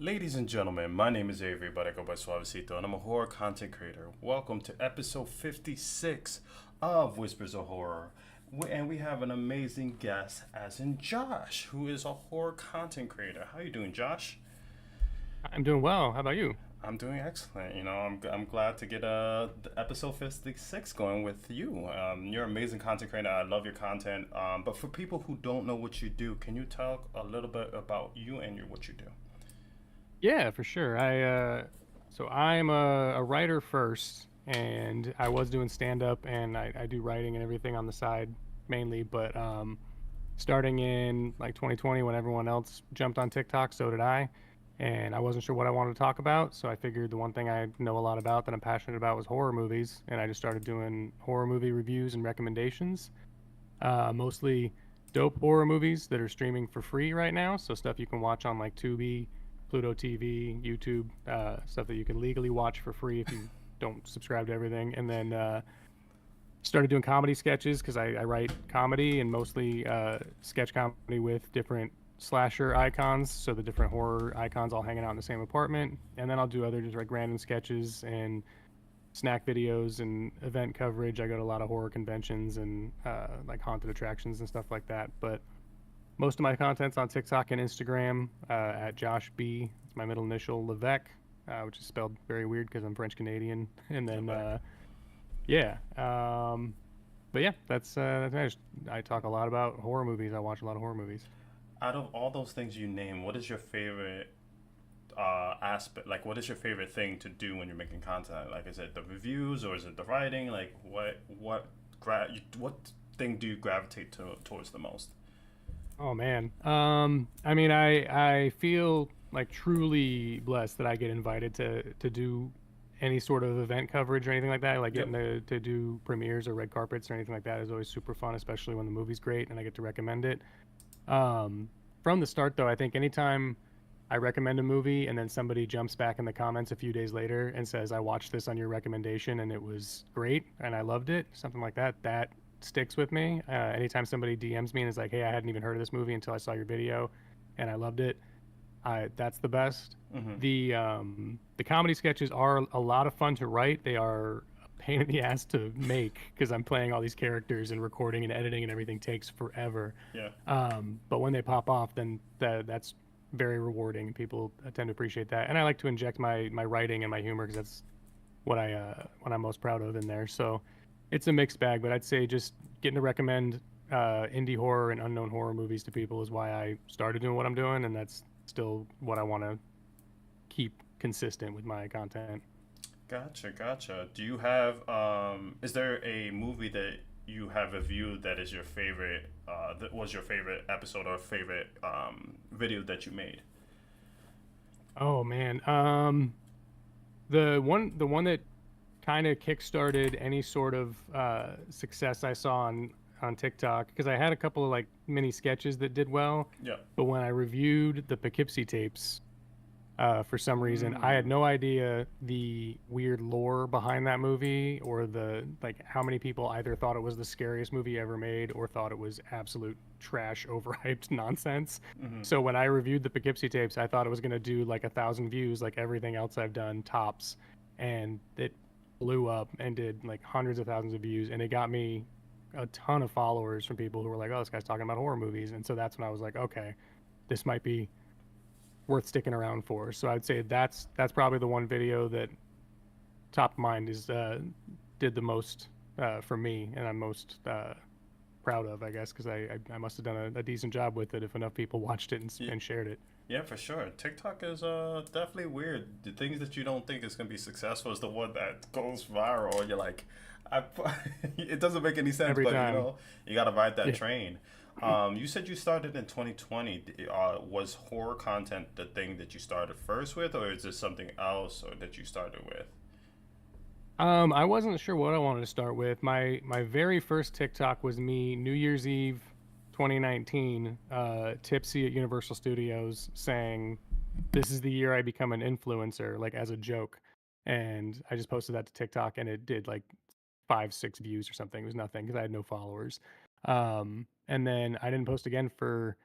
Ladies and gentlemen, my name is Avery, but I go by Soavecito, and I'm a horror content creator. Welcome to episode 56 of Whispers of Horror. And we have an amazing guest, as in Josh, who is a horror content creator. How you doing, Josh? I'm doing well. How about you? I'm doing excellent. I'm glad to get the episode 56 going with you. You're an amazing content creator. I love your content. But for people who don't know what you do, can you talk a little bit about you and what you do? Yeah, for sure. I'm a writer first, and I was doing stand up, and I do writing and everything on the side mainly. But starting in like 2020, when everyone else jumped on TikTok, so did I. And I wasn't sure what I wanted to talk about, so I figured the one thing I know a lot about that I'm passionate about was horror movies, and I just started doing horror movie reviews and recommendations. Mostly dope horror movies that are streaming for free right now. So stuff you can watch on like Tubi, Pluto TV, YouTube, stuff that you can legally watch for free if you don't subscribe to everything. And then started doing comedy sketches because I write comedy and mostly sketch comedy with different slasher icons. So the different horror icons all hanging out in the same apartment. And then I'll do other just like random sketches and snack videos and event coverage. I go to a lot of horror conventions and like haunted attractions and stuff like that. But most of my content's on TikTok and Instagram at Josh B. It's my middle initial, Levesque, which is spelled very weird because I'm French Canadian. And then Okay. yeah, but yeah, that's I, I talk a lot about horror movies. I watch a lot of horror movies. Out of all those things you name, what is your favorite aspect? Like, what is your favorite thing to do when you're making content? Like, is it the reviews or is it the writing? Like, what thing do you gravitate towards the most? Oh man. I feel like truly blessed that I get invited to do any sort of event coverage or anything like that. Like Yep. getting to do premieres or red carpets or anything like that is always super fun, especially when the movie's great and I get to recommend it. Um, from the start though, I think anytime I recommend a movie and then somebody jumps back in the comments a few days later and says, I watched this on your recommendation and it was great and I loved it, something like that, that sticks with me. Anytime somebody DMs me and is like, hey, I hadn't even heard of this movie until I saw your video and I loved it, that's the best. Mm-hmm. The comedy sketches are a lot of fun to write. They are a pain in the ass to make because I'm playing all these characters and recording and editing and everything takes forever. Yeah. But when they pop off, then that's very rewarding. People tend to appreciate that, and I like to inject my writing and my humor because that's what I'm most proud of in there. So it's a mixed bag, but I'd say just getting to recommend indie horror and unknown horror movies to people is why I started doing what I'm doing, and that's still what I want to keep consistent with my content. Gotcha, gotcha. Do you have is there a movie that you have reviewed that is your favorite that was your favorite episode or favorite video that you made? Oh man, the one that kind of kickstarted any sort of success I saw on TikTok because I had a couple of like mini sketches that did well, Yeah. but when I reviewed the Poughkeepsie tapes, for some reason I had Mm. no idea the weird lore behind that movie or the like how many people either thought it was the scariest movie ever made or thought it was absolute trash, overhyped nonsense. Mm-hmm. So when I reviewed the Poughkeepsie tapes, I thought it was gonna do like 1,000 views, like everything else I've done tops, and it blew up and did like hundreds of thousands of views, and it got me a ton of followers from people who were like, "Oh, this guy's talking about horror movies," and so that's when I was like, "Okay, this might be worth sticking around for." So I'd say that's probably the one video that top of mind is did the most for me, and I'm most proud of, I guess, because I must have done a decent job with it if enough people watched it Yeah, and shared it. yeah, for sure. TikTok is definitely weird. The things that you don't think is gonna be successful is the one that goes viral. And you're like, I, it doesn't make any sense, Every but time. you gotta ride that Yeah. train. You said you started in 2020. Was horror content the thing that you started first with, or is this something else or that you started with? I wasn't sure what I wanted to start with. My very first TikTok was me New Year's Eve 2019, tipsy at Universal Studios saying, "This is the year I become an influencer," like as a joke. And I just posted that to TikTok and it did like 5, 6 views or something. It was nothing because I had no followers. And then I didn't post again for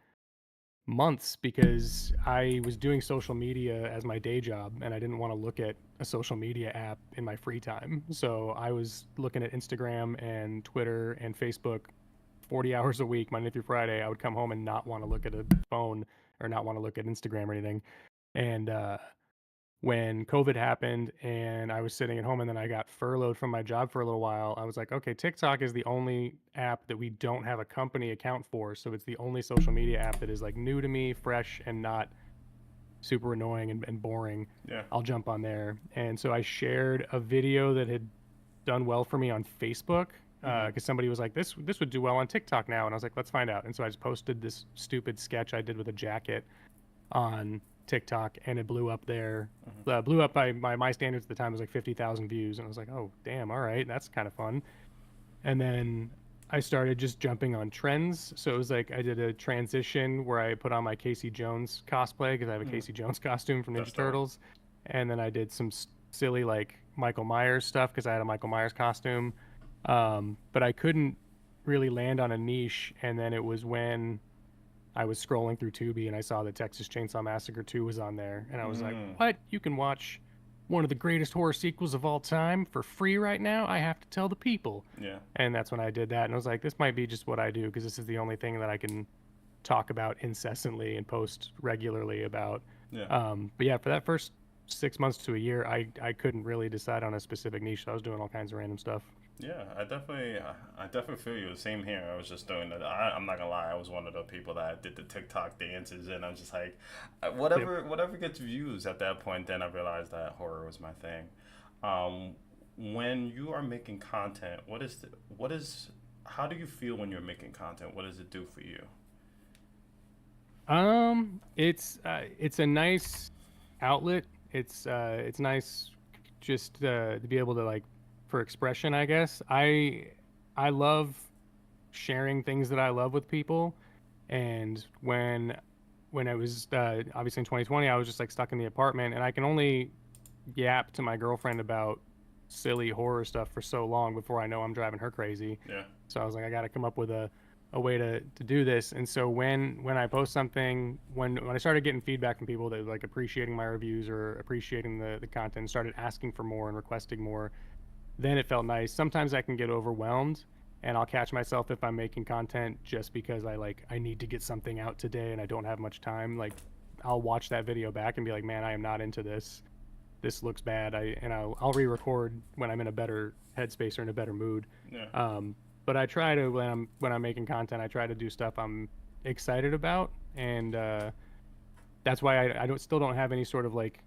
months because I was doing social media as my day job and I didn't want to look at a social media app in my free time. So I was looking at Instagram and Twitter and Facebook 40 hours a week, Monday through Friday. I would come home and not want to look at a phone or not want to look at Instagram or anything. And when COVID happened and I was sitting at home and then I got furloughed from my job for a little while, I was like, okay, TikTok is the only app that we don't have a company account for. So it's the only social media app that is like new to me, fresh, and not super annoying and boring. Yeah. I'll jump on there. And so I shared a video that had done well for me on Facebook Mm-hmm. because somebody was like, this would do well on TikTok now. And I was like, let's find out. And so I just posted this stupid sketch I did with a jacket on TikTok, and it blew up there. Mm-hmm. Blew up by my standards at the time. It was like 50,000 views, and I was like, oh damn, all right, that's kind of fun. And then I started just jumping on trends. So it was like I did a transition where I put on my Casey Jones cosplay because I have a Mm-hmm. Casey Jones costume from That's Ninja dope. Turtles, and then I did some silly like Michael Myers stuff because I had a Michael Myers costume. But I couldn't really land on a niche, and then it was when I was scrolling through Tubi and I saw that Texas Chainsaw Massacre 2 was on there. And I was like, Mm. what? You can watch one of the greatest horror sequels of all time for free right now? I have to tell the people. Yeah. And that's when I did that. And I was like, this might be just what I do because this is the only thing that I can talk about incessantly and post regularly about. Yeah. But yeah, for that first 6 months to a year, I couldn't really decide on a specific niche. So I was doing all kinds of random stuff. Yeah, I definitely feel you. Same here. I was just doing that. I'm not gonna lie. I was one of the people that did the TikTok dances, and I'm just like, Yep. whatever gets views at that point. Then I realized that horror was my thing. Um, when you are making content, what is, how do you feel when you're making content? What does it do for you? It's a nice outlet. It's nice just to be able to like for expression, I guess. I love sharing things that I love with people, and when I was obviously in 2020, I was just like stuck in the apartment, and I can only yap to my girlfriend about silly horror stuff for so long before I know I'm driving her crazy. Yeah. So I was like, I got to come up with a way to do this. And so when I post something, when I started getting feedback from people that were like appreciating my reviews or appreciating the content, started asking for more and requesting more, then it felt nice. Sometimes I can get overwhelmed and I'll catch myself if I'm making content just because I need to get something out today and I don't have much time. Like I'll watch that video back and be like, man, I am not into this. This looks bad. I'll re-record when I'm in a better headspace or in a better mood. Yeah. Um, but I try to when I'm making content, I try to do stuff I'm excited about, and that's why I don't still don't have any sort of like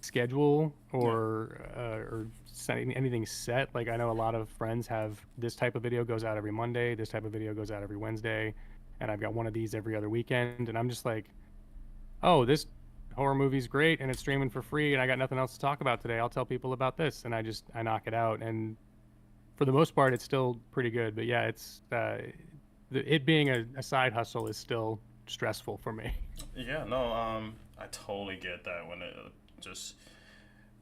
schedule Yeah. or anything set. Like I know a lot of friends have this type of video goes out every Monday, this type of video goes out every Wednesday, and I've got one of these every other weekend, and I'm just like, oh, this horror movie's great and it's streaming for free and I got nothing else to talk about today. I'll tell people about this, and I knock it out, and for the most part it's still pretty good. But yeah, it being a side hustle is still stressful for me. Yeah. No. I totally get that when it just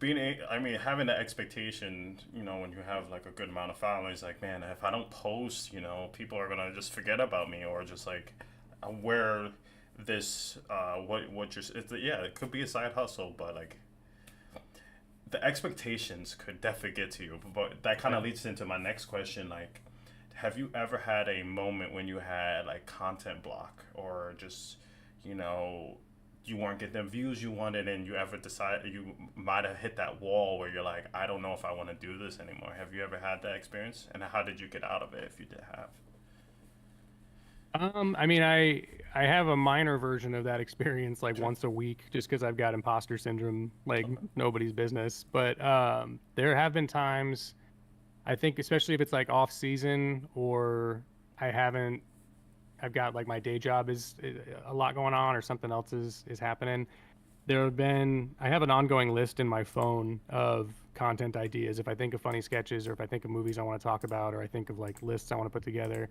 I mean, having the expectation, when you have like a good amount of followers, like, man, if I don't post, people are gonna just forget about me, or just like where this, what you're, yeah, it could be a side hustle, but like the expectations could definitely get to you. But that kind Yeah. of leads into my next question, like, have you ever had a moment when you had like content block, or just, you know, you weren't getting the views you wanted, and you ever decide you might have hit that wall where you're like, I don't know if I want to do this anymore? Have you ever had that experience, and how did you get out of it if you did have? I mean, I have a minor version of that experience like Sure. once a week just because I've got imposter syndrome like Okay. nobody's business. But there have been times, I think, especially if it's like off season or I haven't, I've got like my day job is a lot going on or something else is happening. There have been, I have an ongoing list in my phone of content ideas. If I think of funny sketches or if I think of movies I want to talk about or I think of like lists I want to put together,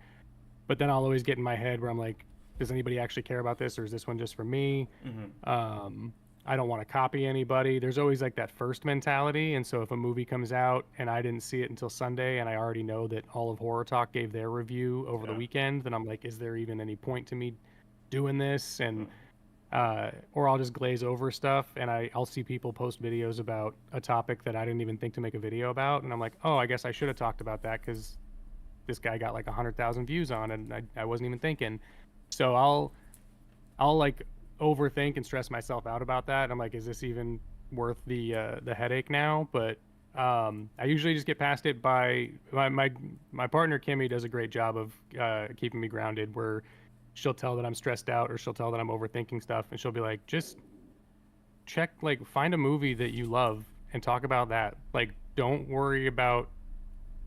but then I'll always get in my head where I'm like, does anybody actually care about this, or is this one just for me? Mm-hmm. Um, I don't want to copy anybody. There's always like that first mentality, and so if a movie comes out and I didn't see it until Sunday, and I already know that all of Horror Talk gave their review over the Yeah. weekend, then I'm like, is there even any point to me doing this, and or I'll just glaze over stuff, and I'll see people post videos about a topic that I didn't even think to make a video about, and I'm like, oh, I guess I should have talked about that because this guy got like 100,000 views on it, and I wasn't even thinking. So I'll like overthink and stress myself out about that. I'm like, is this even worth the headache now? But I usually just get past it by my partner Kimmy does a great job of keeping me grounded. Where she'll tell that I'm stressed out, or she'll tell that I'm overthinking stuff, and she'll be like, just check, like, find a movie that you love and talk about that. Like, don't worry about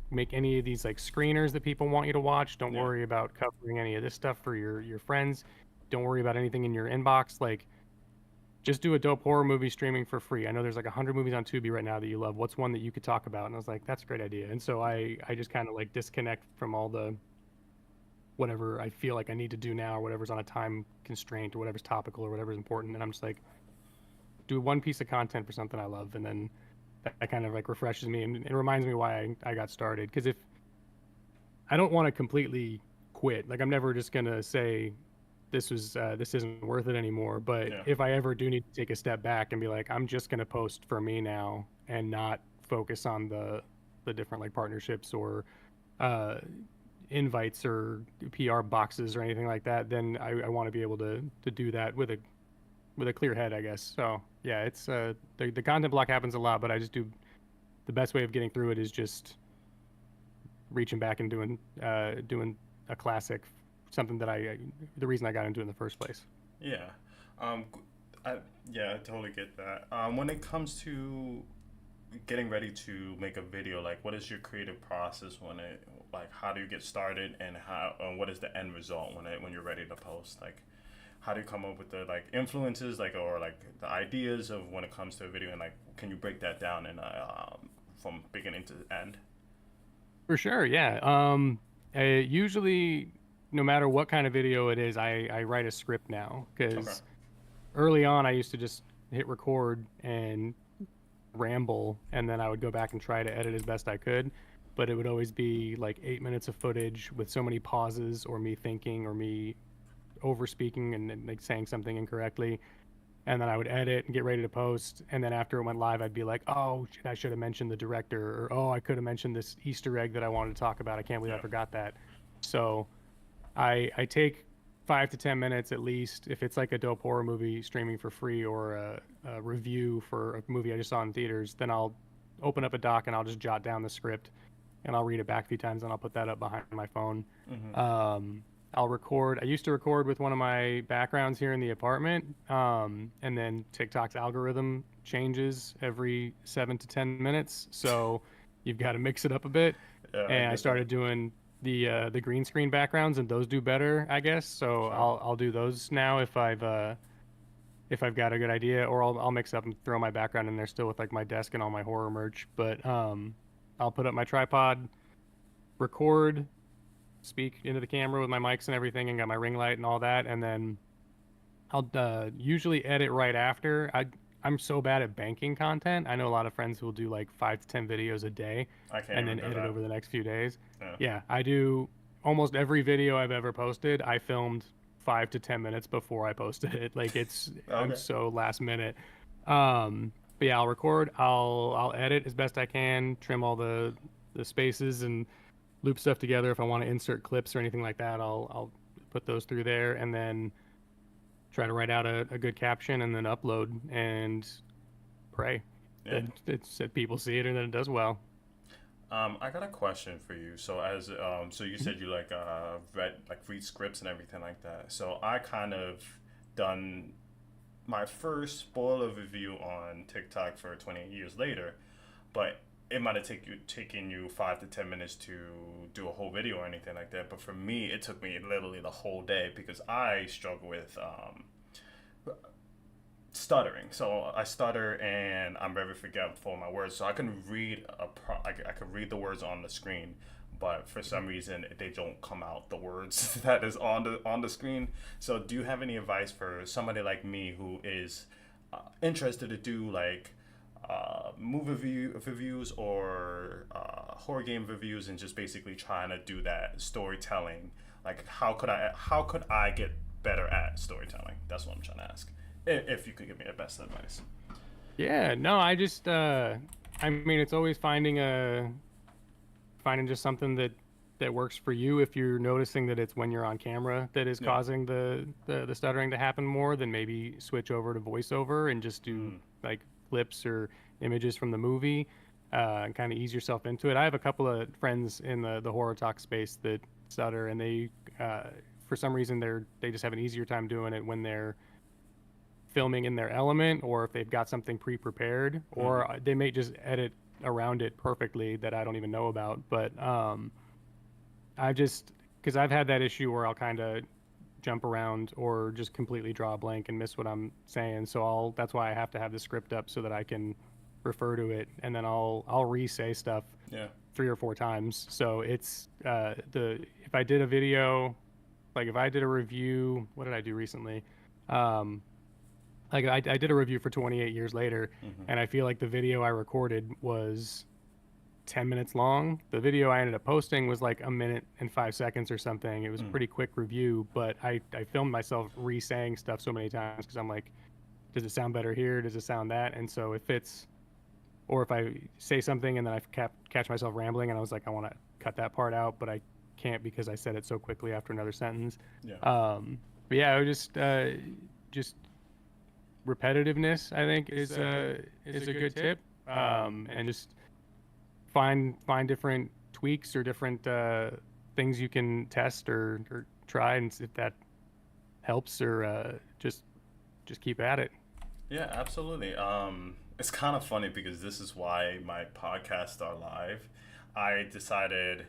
make any of these like screeners that people want you to watch. Don't Yeah. worry about covering any of this stuff for your friends. Don't worry about anything in your inbox. Like, just do a dope horror movie streaming for free. I know there's like 100 movies on Tubi right now that you love. What's one that you could talk about? And I was like, that's a great idea. And so I just kind of like disconnect from all the whatever I feel like I need to do now, or whatever's on a time constraint, or whatever's topical, or whatever's important. And I'm just like, do one piece of content for something I love, and then that kind of like refreshes me and it reminds me why I got started. Because if I don't want to completely quit, like I'm never just gonna say this isn't worth it anymore. But Yeah. if I ever do need to take a step back and be like, I'm just gonna post for me now and not focus on the different like partnerships or uh, invites or PR boxes or anything like that, then I want to be able to do that with a clear head, I guess. So yeah, it's the content block happens a lot, but I just do the best way of getting through it is just reaching back and doing a classic, something that the reason I got into it in the first place. Yeah. Um, I, yeah, I totally get that. When it comes to getting ready to make a video, like what is your creative process when it, like how do you get started, and how and what is the end result when you're ready to post? Like how do you come up with the like influences, like, or like the ideas of when it comes to a video, and like can you break that down in from beginning to end? For sure, yeah. Usually, no matter what kind of video it is, I write a script now Okay. because early on I used to just hit record and ramble, and then I would go back and try to edit as best I could. But it would always be like 8 minutes of footage with so many pauses, or me thinking, or me over speaking and like saying something incorrectly. And then I would edit and get ready to post. And then after it went live, I'd be like, oh, shit, I should have mentioned the director, or oh, I could have mentioned this Easter egg that I wanted to talk about. I can't believe I Yeah. forgot that. So I take 5 to 10 minutes at least. If it's like a dope horror movie streaming for free, or a review for a movie I just saw in theaters, then I'll open up a doc and I'll just jot down the script and I'll read it back a few times and I'll put that up behind my phone. Mm-hmm. Um, I'll record. I used to record with one of my backgrounds here in the apartment, and then TikTok's algorithm changes every 7 to 10 minutes, so you've got to mix it up a bit. Yeah, I And I get that. started doing the green screen backgrounds, and those do better, I guess. So Sure. I'll do those now if I've got a good idea, or I'll mix up and throw my background in there still with like my desk and all my horror merch. But I'll put up my tripod, record, speak into the camera with my mics and everything, and got my ring light and all that, and then I'll usually edit right after. I'm so bad at banking content. I know a lot of friends who will do like 5 to 10 videos a day I can't and even then do edit that. over the next few days. Yeah. Yeah, I do. Almost every video I've ever posted, I filmed 5 to 10 minutes before I posted it. Like, I'm Okay. so last minute. But yeah, I'll record, I'll edit as best I can, trim all the spaces and loop stuff together. If I want to insert clips or anything like that, I'll put those through there, and then try to write out a good caption, and then upload and pray Yeah. that that people see it and that it does well. I got a question for you. So as so you Mhm. said you like read scripts and everything like that. So I kind of done my first spoiler review on TikTok for 28 years later, but it might have taken you 5 to 10 minutes to do a whole video or anything like that. But for me, it took me literally the whole day because I struggle with stuttering. So I stutter and I'm very forgetful in my words. So I can read I can read the words on the screen, but for some reason they don't come out the words that is on the screen. So do you have any advice for somebody like me who is interested to do like reviews or horror game reviews, and just basically trying to do that storytelling? Like how could I get better at storytelling? That's what I'm trying to ask. If you could give me the best advice. Yeah, no, I just I mean it's always finding just something that works for you. If you're noticing that it's when you're on camera that is Yeah. causing the stuttering to happen more, then maybe switch over to voiceover and just do Mm. like clips or images from the movie, and kind of ease yourself into it. I have a couple of friends in the horror talk space that stutter, and they uh, for some reason they just have an easier time doing it when they're filming in their element, or if they've got something pre-prepared, Mm-hmm. or they may just edit around it perfectly that I don't even know about. But I just because I've had that issue where I'll kind of jump around or just completely draw a blank and miss what I'm saying. So I'll that's why I have to have the script up so that I can refer to it, and then I'll re-say stuff Yeah. 3 or 4 times. So it's the if I did a video, like if I did a review, what did I do recently? Um, like I did a review for 28 years later, Mm-hmm. and I feel like the video I recorded was 10 minutes long. The video I ended up posting was like a minute and 5 seconds or something. It was a Mm. pretty quick review, but I filmed myself re-saying stuff so many times because I'm like, does it sound better here? Does it sound that? And so if it's, or if I say something and then catch myself rambling and I was like, I want to cut that part out, but I can't because I said it so quickly after another sentence. Yeah. But yeah, I would just repetitiveness, I think, is a good tip. And just find different tweaks or different things you can test or try, and see if that helps, or just keep at it. Yeah, absolutely. It's kind of funny because this is why my podcasts are live. I decided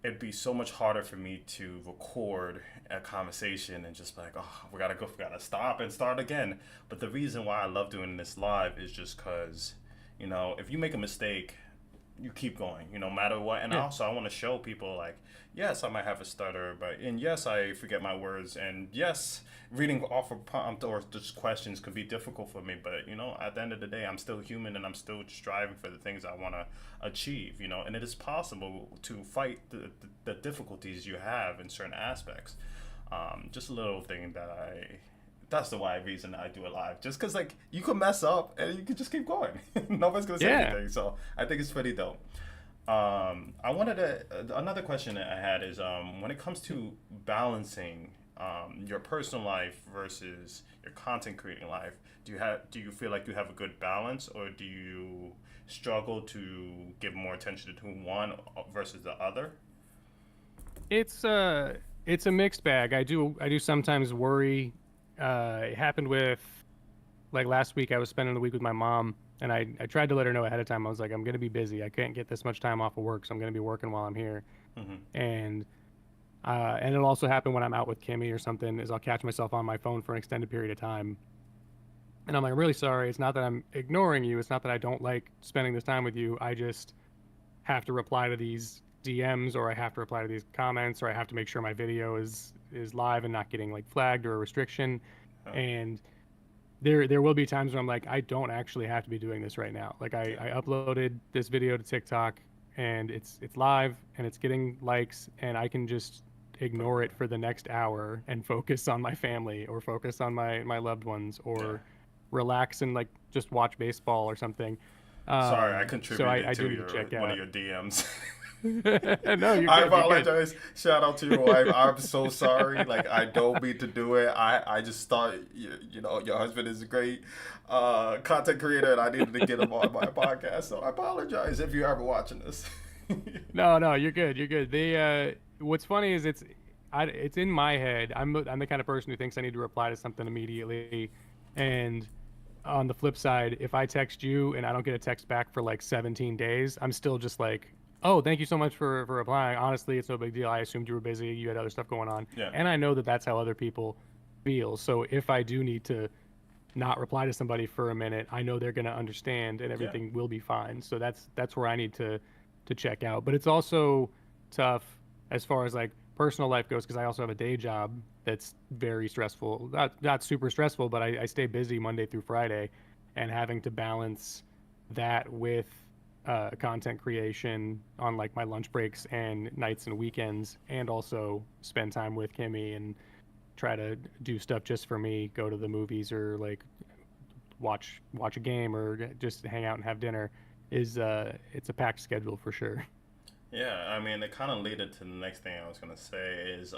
it'd be so much harder for me to record a conversation and just be like, oh, we gotta stop and start again. But the reason why I love doing this live is just because, if you make a mistake, you keep going, no matter what. And Yeah, also, I want to show people like, yes, I might have a stutter, and yes, I forget my words, and yes, reading off a prompt or just questions could be difficult for me. But at the end of the day, I'm still human, and I'm still striving for the things I want to achieve. And it is possible to fight the difficulties you have in certain aspects. Just a little thing that that's the why reason I do it live. Just because like you could mess up and you could just keep going. Nobody's gonna say yeah. anything. So I think it's pretty dope. I wanted to another question that I had is when it comes to balancing your personal life versus your content creating life, do you feel like you have a good balance, or do you struggle to give more attention to one versus the other? It's a mixed bag. I do sometimes worry. It happened with like last week. I was spending the week with my mom, and I tried to let her know ahead of time. I was like, I'm gonna be busy. I can't get this much time off of work, so I'm gonna be working while I'm here. Mm-hmm. And and it'll also happen when I'm out with Kimmy or something. Is I'll catch myself on my phone for an extended period of time, and I'm like, I'm really sorry. It's not that I'm ignoring you. It's not that I don't like spending this time with you. I just have to reply to these DMs, or I have to reply to these comments, or I have to make sure my video is live and not getting like flagged or a restriction. Uh, And there will be times where I'm like, I don't actually have to be doing this right now. Like yeah. I uploaded this video to TikTok, and it's live and it's getting likes, and I can just Put ignore it away. for the next hour and focus on my family, or focus on my loved ones, Yeah. or relax and like just watch baseball or something. Sorry, I So contributed I to do need to your check one of out. your DMs. No, you're I good. You're good. apologize. Shout out to your wife. I'm so sorry. Like I don't mean to do it. I just thought your husband is a great content creator, and I needed to get him on my podcast. So I apologize if you're ever watching this. No, you're good. You're good. What's funny is it's in my head. I'm the kind of person who thinks I need to reply to something immediately, and on the flip side, if I text you and I don't get a text back for like 17 days, I'm still just like, oh, thank you so much for replying. Honestly, it's no big deal. I assumed you were busy. You had other stuff going on, Yeah. and I know that that's how other people feel. So if I do need to not reply to somebody for a minute, I know they're going to understand and Yeah. everything will be fine. So that's where I need to check out. But it's also tough as far as like personal life goes, because I also have a day job that's very stressful. Not super stressful, but I stay busy Monday through Friday, and having to balance that with content creation on like my lunch breaks and nights and weekends, and also spend time with Kimmy and try to do stuff just for me, go to the movies or like watch a game or just hang out and have dinner, is it's a packed schedule for sure. Yeah, I mean, it kind of led into the next thing I was gonna say is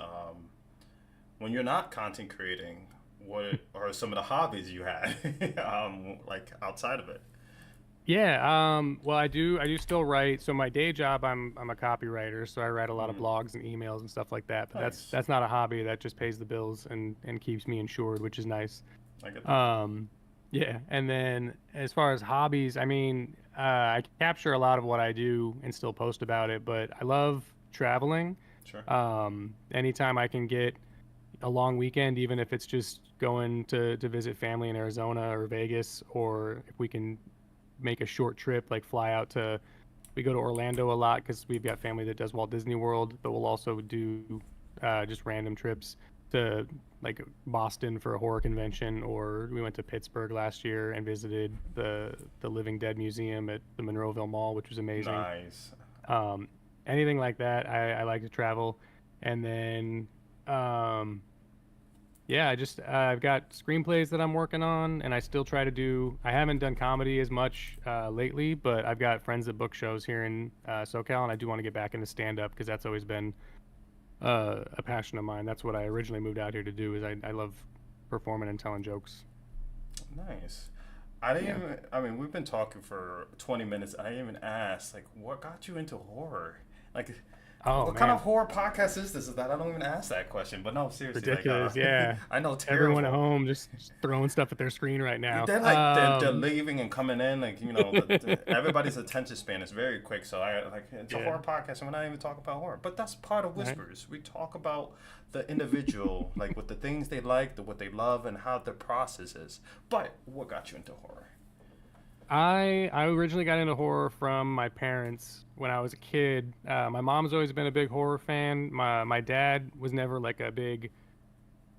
when you're not content creating, what are some of the hobbies you had, like outside of it? Yeah, well, I do still write. So my day job, I'm a copywriter, so I write a lot of Mm, blogs and emails and stuff like that. But that's nice. that's not a hobby. That just pays the bills and keeps me insured, which is nice. I get that. Um, yeah, and then as far as hobbies, I mean, I capture a lot of what I do and still post about it, but I love traveling. Sure. Anytime I can get a long weekend, even if it's just going to visit family in Arizona or Vegas, or if we can make a short trip, like fly out to, we go to Orlando a lot because we've got family that does Walt Disney World, but we'll also do just random trips to like Boston for a horror convention, or we went to Pittsburgh last year and visited the Living Dead Museum at the Monroeville Mall, which was amazing. Nice. Um, Anything like that, I like to travel, and then um, yeah, I've got screenplays that I'm working on, and I still try to do. I haven't done comedy as much lately, but I've got friends that book shows here in SoCal, and I do want to get back into stand up because that's always been a passion of mine. That's what I originally moved out here to do. Is I love performing and telling jokes. Nice. I didn't Yeah. even, I mean, we've been talking for 20 minutes. I didn't even ask, like, what got you into horror? Like, Oh what kind of man, horror podcast is this? Is that I don't even ask that question, but no, seriously, like, ridiculous. Yeah, I know everyone at terrible. home just throwing stuff at their screen right now. They're like they're leaving and coming in, like everybody's attention span is very quick. So I like it's a Yeah. horror podcast, and we're not even talking about horror, but that's part of Right. Whispers. We talk about the individual, like what the things they like, what they love, and how their process is. But what got you into horror? I originally got into horror from my parents when I was a kid. My mom's always been a big horror fan. My dad was never like a big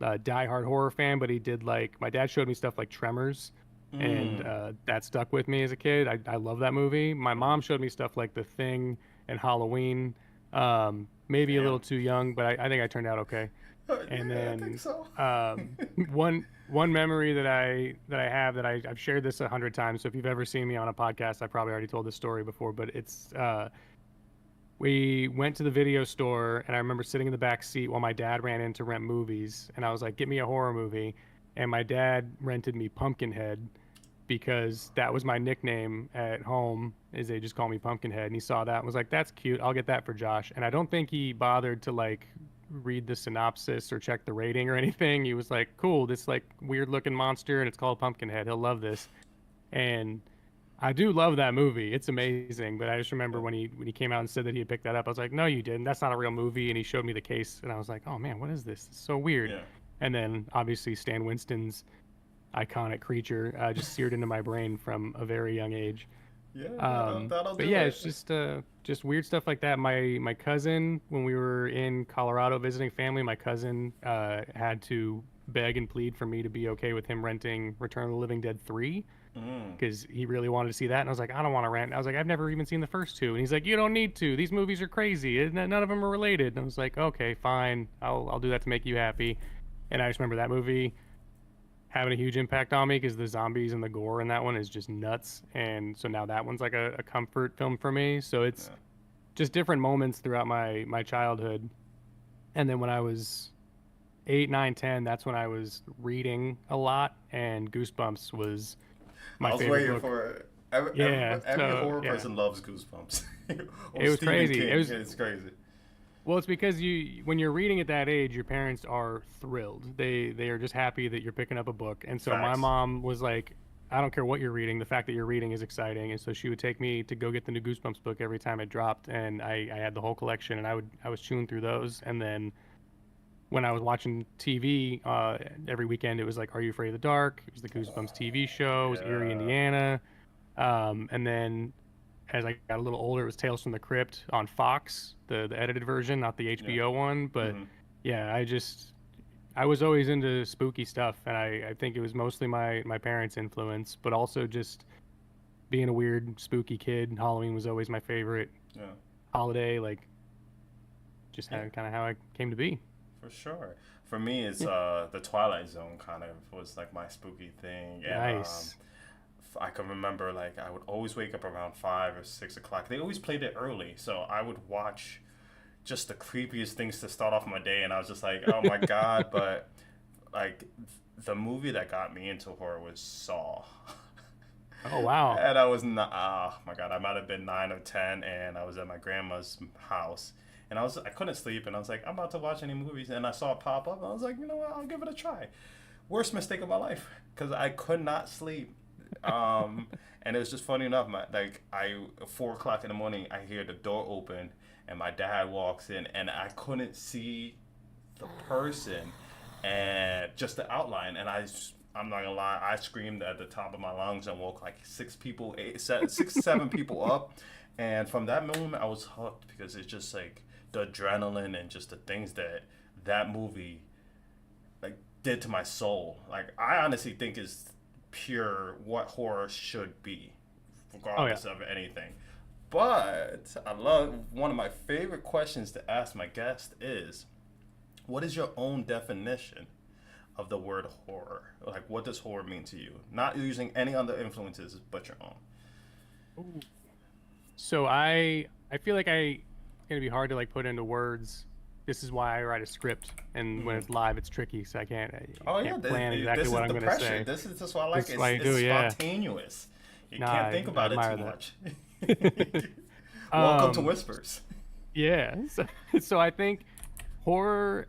diehard horror fan, but he did like my dad showed me stuff like Tremors, and Mm. that stuck with me as a kid. I love that movie. My mom showed me stuff like The Thing and Halloween. Maybe a little Damn. too young, but I think I turned out okay. And Yeah, I think then so. one memory that I have that I've shared this 100 times. So if you've ever seen me on a podcast, I probably already told this story before. But it's we went to the video store, and I remember sitting in the back seat while my dad ran in to rent movies, and I was like, "Get me a horror movie," and my dad rented me Pumpkinhead because that was my nickname at home. Is they just call me Pumpkinhead, and he saw that and was like, "That's cute. I'll get that for Josh." And I don't think he bothered to like read the synopsis or check the rating or anything. He was like, "Cool, this like weird looking monster, and it's called Pumpkinhead. He'll love this." And I do love that movie. It's amazing. But I just remember when he came out and said that he had picked that up, I was like, "No, you didn't. That's not a real movie." And he showed me the case, and I was like, "Oh man, what is this? It's so weird." Yeah. And then obviously Stan Winston's iconic creature just seared into my brain from a very young age. Yeah, that'll But do yeah, it. it's just weird stuff like that. My cousin, when we were in Colorado visiting family, my cousin had to beg and plead for me to be okay with him renting Return of the Living Dead 3 Mm. because he really wanted to see that. And I was like, I don't want to rent. I was like, I've never even seen the first two. And he's like, you don't need to. These movies are crazy. None of them are related. And I was like, okay, fine. I'll do that to make you happy. And I just remember that movie having a huge impact on me because the zombies and the gore in that one is just nuts. And so now that one's like a comfort film for me. So it's Yeah. just different moments throughout my childhood. And then when I was 8, 9, 10, that's when I was reading a lot, and Goosebumps was I my was favorite waiting book. for it. Every, Yeah, every so horror yeah, person loves Goosebumps. Or it was Stephen crazy. It King. was It's crazy. Well, it's because when you're reading at that age, your parents are thrilled. They are just happy that you're picking up a book. And so my Facts. mom was like, I don't care what you're reading. The fact that you're reading is exciting. And so she would take me to go get the new Goosebumps book every time it dropped, and I had the whole collection, and I was chewing through those. And then when I was watching TV every weekend, it was like Are You Afraid of the Dark? It was the Goosebumps TV show. It was Erie, Yeah. Indiana. And then as I got a little older, it was Tales from the Crypt on Fox, the edited version, not the Yeah. HBO one. But Hmm. yeah, I was always into spooky stuff, and I think it was mostly my parents' influence, but also just being a weird spooky kid. Halloween was always my favorite Yeah. holiday, like just Yeah. kind of how I came to be. for sure. For me, it's Yeah. the Twilight Zone kind of was like my spooky thing, and Nice. I can remember like I would always wake up around 5 or 6 o'clock. They always played it early, so I would watch just the creepiest things to start off my day, and I was just like, oh my god. But like the movie that got me into horror was Saw. Oh wow. And I was not, oh my god, I might have been 9 or 10, and I was at my grandma's house, and I couldn't sleep, and I was like, I'm about to watch any movies, and I saw it pop up, and I was like, you know what, I'll give it a try. Worst mistake of my life, because I could not sleep. Um, and it was just funny enough, 4 o'clock in the morning, I hear the door open, and my dad walks in, and I couldn't see the person and just the outline, and I'm not gonna lie, I screamed at the top of my lungs and woke like 6 people, 7 people up. And from that moment, I was hooked because it's just like the adrenaline and just the things that that movie like did to my soul. Like I honestly think is pure what horror should be, Oh yeah. regardless of anything. But I love one of my favorite questions to ask my guest is, what is your own definition of the word horror? Like, what does horror mean to you? Not using any other influences but your own. Ooh. So I feel like it's gonna be hard to like put into words. This is why I write a script, and when Hmm. it's live, it's tricky, so I Oh yeah, can't plan exactly this is what I'm the gonna pressure. say. This is just what I This like. is why I It's do, yeah. spontaneous. You Nah, can't think I about it too admire that. much. Welcome to Um, Whispers. yeah. So I think horror.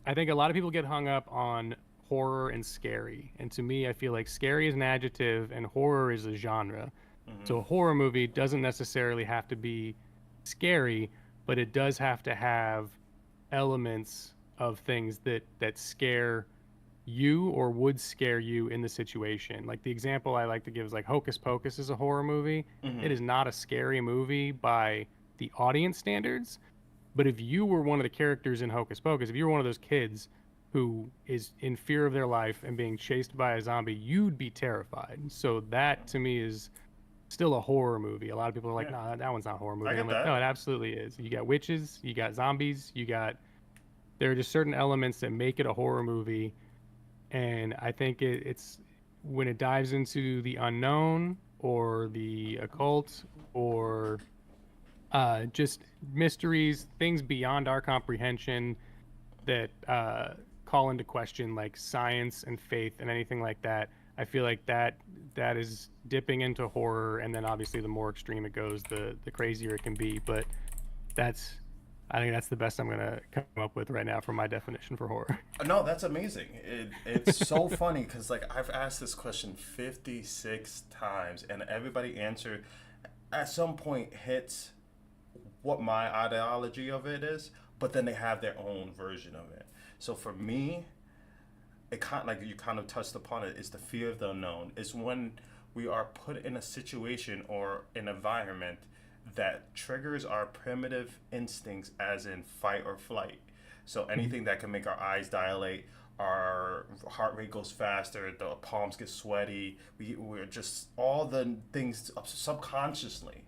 I think a lot of people get hung up on horror and scary, and to me, I feel like scary is an adjective and horror is a genre. Hmm. So a horror movie doesn't necessarily have to be scary, but it does have to have elements of things that scare you or would scare you in the situation. Like the example I like to give is like Hocus Pocus is a horror movie. It Hmm. is not a scary movie by the audience standards, but if you were one of the characters in Hocus Pocus, if you were one of those kids who is in fear of their life and being chased by a zombie, you'd be terrified. So that to me is still a horror movie. A lot of people are like, Yeah, no, that one's not a horror I movie. And I'm get like, no, that. it absolutely is. You got witches, you got zombies, there are just certain elements that make it a horror movie. And I think it's when it dives into the unknown or the occult or just mysteries, things beyond our comprehension that call into question like science and faith and anything like that. I feel like that is dipping into horror, and then obviously the more extreme it goes, the crazier it can be. But that's I think that's the best I'm gonna come up with right now for my definition for horror. No, that's amazing. It's so funny because like I've asked this question 56 times, and everybody answered at some point hits what my ideology of it is, but then they have their own version of it. So for me, it kind like you kind of touched upon it, is the fear of the unknown. Is when we are put in a situation or an environment that triggers our primitive instincts, as in fight or flight. So Mhm. anything that can make our eyes dilate, our heart rate goes faster, the palms get sweaty. We're just all the things subconsciously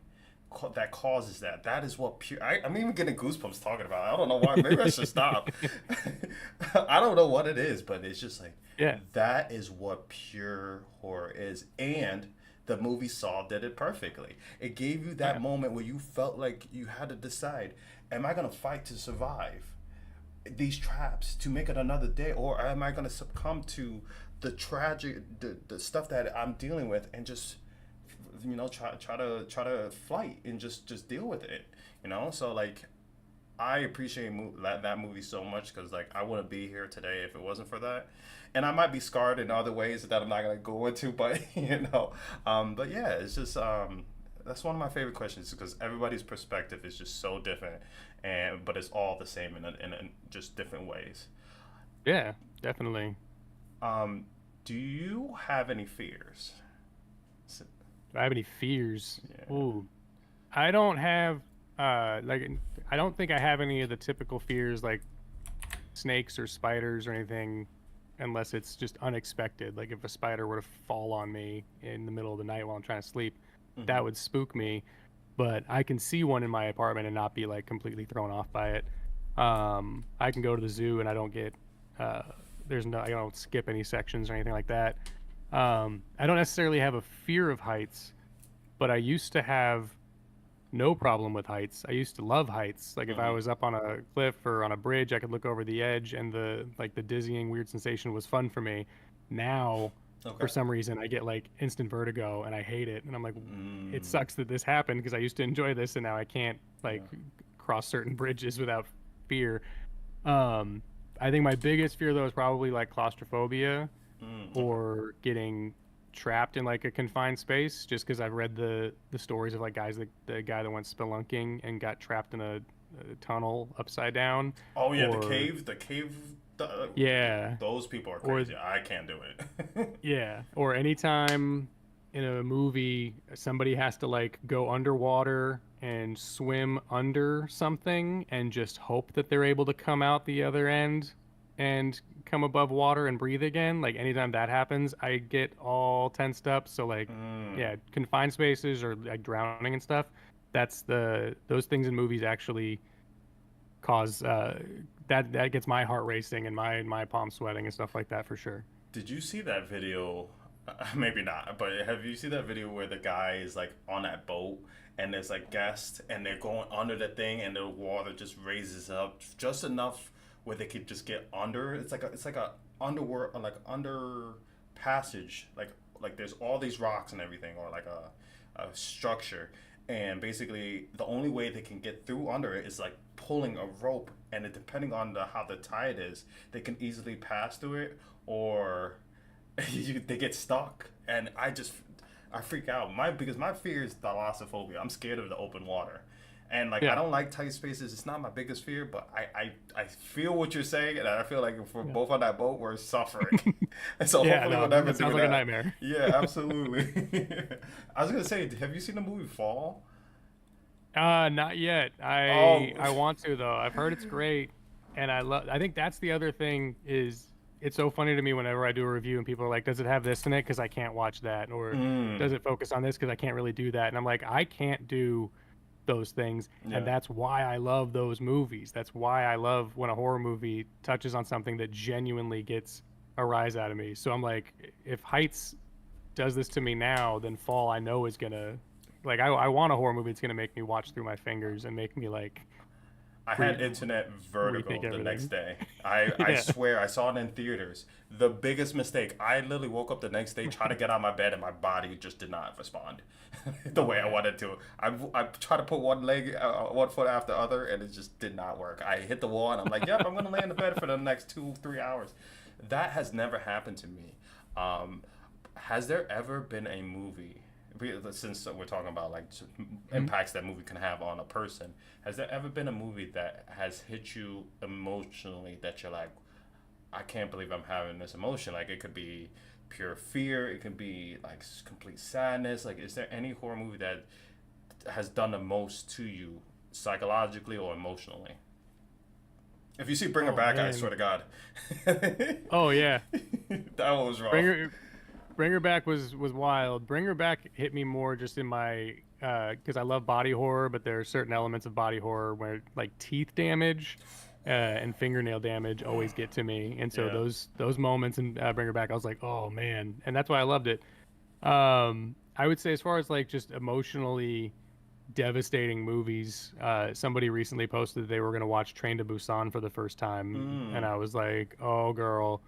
that causes that. That is what pure. I'm even getting goosebumps talking about it. I don't know why. Maybe I should stop. I don't know what it is, but it's just like Yeah, that is what pure horror is. And the movie Saw did it perfectly. It gave you that yeah, moment where you felt like you had to decide: am I gonna fight to survive these traps to make it another day, or am I gonna succumb to the tragic, the stuff that I'm dealing with, and just try to flight and just deal with it. So like I appreciate that movie so much because like I wouldn't be here today if it wasn't for that, and I might be scarred in other ways that I'm not gonna go into, but but yeah, it's just that's one of my favorite questions because everybody's perspective is just so different, and but it's all the same in just different ways. yeah, definitely. Um, do you have any fears? Do I have any fears? Yeah. Ooh, I don't have like I don't think I have any of the typical fears like snakes or spiders or anything unless it's just unexpected. Like if a spider were to fall on me in the middle of the night while I'm trying to sleep, Hmm. that would spook me. But I can see one in my apartment and not be like completely thrown off by it. I can go to the zoo and I don't get uh, I don't skip any sections or anything like that. I don't necessarily have a fear of heights, but I used to have no problem with heights. I used to love heights. Like if I Mm-hmm. was up on a cliff or on a bridge, I could look over the edge and the dizzying weird sensation was fun for me. Now, Okay. for some reason, I get like instant vertigo and I hate it. And I'm like, it Mm, sucks that this happened because I used to enjoy this and now I can't like yeah. cross certain bridges without fear. Um, I think my biggest fear though is probably like claustrophobia Okay. or getting trapped in like a confined space just because I've read the stories of like guys that the guy that went spelunking and got trapped in a tunnel upside down Oh yeah, the or cave, the cave. The, yeah those people are or crazy. I can't do it. yeah or anytime in a movie somebody has to like go underwater and swim under something and just hope that they're able to come out the other end and come above water and breathe again. Like anytime that happens, I get all tensed up. So like Mm. yeah, confined spaces or like drowning and stuff, that's the those things in movies actually cause that gets my heart racing and my palms sweating and stuff like that for sure. Did you see that video? Maybe not, but have you seen that video where the guy is like on that boat and there's like guests and they're going under the thing and the water just raises up just enough where they could just get under. It's like a underworld like under passage like there's all these rocks and everything or like a structure and basically the only way they can get through under it is like pulling a rope and it, depending on how the tide is they can easily pass through it or they get stuck and I freak out because my fear is thalassophobia. I'm scared of the open water and like I Yeah. don't like tight spaces. It's not my biggest fear, but I feel what you're saying and I feel like if we're Yeah. both on that boat we're suffering. And so Yeah, hopefully no, we'll never that do sounds like a that. nightmare. Yeah, absolutely. I was gonna say, have you seen the movie Fall? Not yet. Oh, I want to though. I've heard it's great, and I think that's the other thing is it's so funny to me whenever I do a review and people are like, "Does it have this in it?" Because I can't watch that, or mm, "Does it focus on this?" Because I can't really do that, and I'm like, I can't do those things, and yeah. that's why I love those movies. That's why I love when a horror movie touches on something that genuinely gets a rise out of me. So I'm like, if Heights does this to me now, then Fall I know is gonna like I want a horror movie that's gonna make me watch through my fingers and make me like I re had internet rethink vertigo the next everything. day. I Yeah. swear I saw it in theaters. The biggest mistake. I literally woke up the next day, tried to get out of my bed, and my body just did not respond the Oh way I man. wanted to. I tried to put one foot after the other, and it just did not work. I hit the wall, and I'm like, "Yep, I'm gonna lay in the bed for the next 2 3 hours." That has never happened to me. Um, has there ever been a movie? Since we're talking about like Mhm. impacts that movie can have on a person, has there ever been a movie that has hit you emotionally that you're like, I can't believe I'm having this emotion? Like it could be pure fear, it could be like complete sadness. Like, is there any horror movie that has done the most to you psychologically or emotionally? If you see Bring Her Oh Back, I swear man. to God, Oh yeah. that one was Bring rough. her Bring Her Back was wild. Bring Her Back hit me more just in my because I love body horror, but there are certain elements of body horror where like teeth damage and fingernail damage always get to me, and so Yeah. those moments in Bring Her Back, I was like, oh man, and that's why I loved it. I would say as far as like just emotionally devastating movies, somebody recently posted they were gonna watch Train to Busan for the first time, and Mm, I was like, oh girl,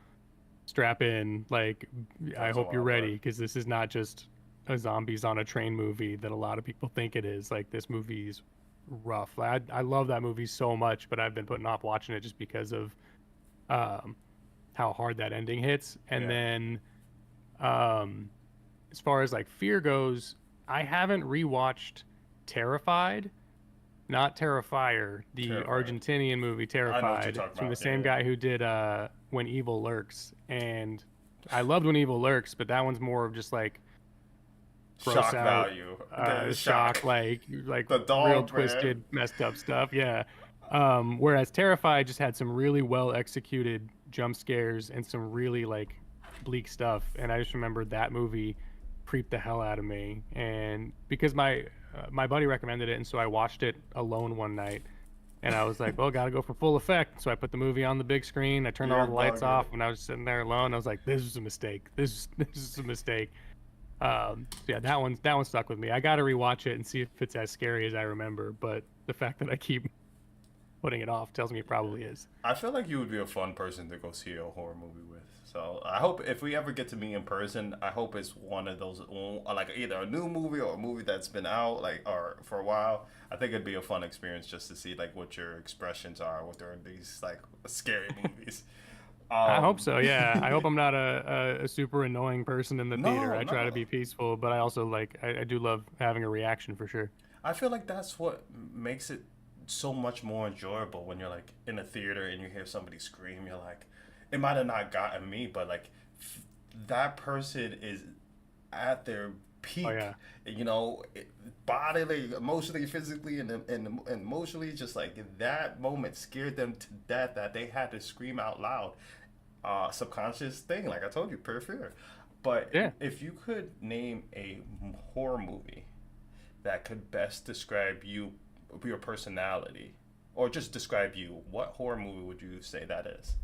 strap in. Like, that I was a hope you're wild ready ride. because this is not just a zombies on a train movie that a lot of people think it is. Like, this movie is rough. I love that movie so much, but I've been putting off watching it just because of um, how hard that ending hits. And Yeah. then, um, as far as like fear goes, I haven't rewatched Terrified, not Terrifier, the Terrifier. Argentinian movie I know what you're Terrified. talking It's from the about. Yeah, same yeah. guy who did When Evil Lurks. And I loved When Evil Lurks, but that one's more of just like gross Shock out value. The shock, shock. like The real dog, man. twisted, messed up stuff. Yeah. Whereas Terrified just had some really well executed jump scares and some really like bleak stuff. And I just remember that movie creeped the hell out of me. And because my buddy recommended it, and so I watched it alone one night. And I was like, well, gotta go for full effect. So I put the movie on the big screen. I turned all You're the lights bugging. off, and I was sitting there alone. I was like, this is a mistake. This is a mistake. So yeah, that one stuck with me. I got to rewatch it and see if it's as scary as I remember. But the fact that I keep putting it off tells me it probably is. I feel like you would be a fun person to go see a horror movie with. So I hope if we ever get to meet in person, I hope it's one of those like either a new movie or a movie that's been out like or for a while. I think it'd be a fun experience just to see like what your expressions are with during these like scary movies. I hope Um, so. Yeah, I hope I'm not a super annoying person in the theater. no, I try to no. be peaceful, but I also like I do love having a reaction for sure. I feel like that's what makes it so much more enjoyable when you're like in a theater and you hear somebody scream. You're like, it might have not gotten me, but like f- that person is at their Oh peak, yeah, bodily, emotionally, physically, and emotionally. Just like that moment scared them to death that they had to scream out loud. Subconscious thing, like I told you, pure fear. But yeah. if you could name a horror movie that could best describe you, your personality, or just describe you, what horror movie would you say that is?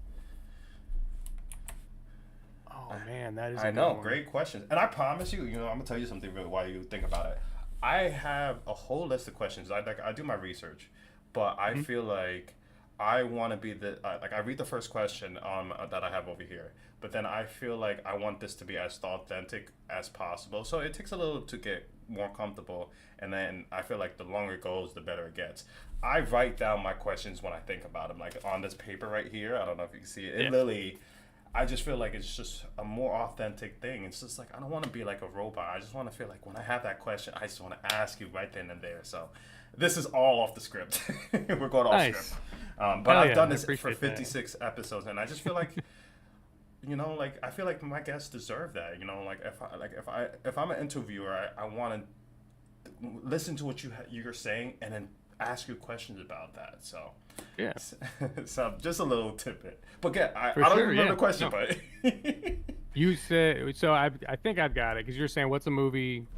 Oh man, that is a I good know, one. great questions. And I promise you, I'm gonna tell you something really while you think about it. I have a whole list of questions. I do my research, but I Mhm. feel like I want to be the like I read the first question that I have over here, but then I feel like I want this to be as authentic as possible. So it takes a little to get more comfortable, and then I feel like the longer it goes, the better it gets. I write down my questions when I think about them, like on this paper right here. I don't know if you can see it. It Yeah. literally I just feel like it's just a more authentic thing. It's just like I don't want to be like a robot. I just want to feel like when I have that question, I just want to ask you right then and there. So this is all off the script. We're going off script. Nice. But Hell I've yeah, done I this for appreciate that. 56 episodes, and I just feel like like I feel like my guests deserve that. Like if I'm an interviewer, I want to listen to what you're saying and then ask you questions about that. So Yeah, so just a little tidbit. But yeah, for I don't even sure. remember Yeah. the question, No, but you said so. I think I've got it because you're saying what's a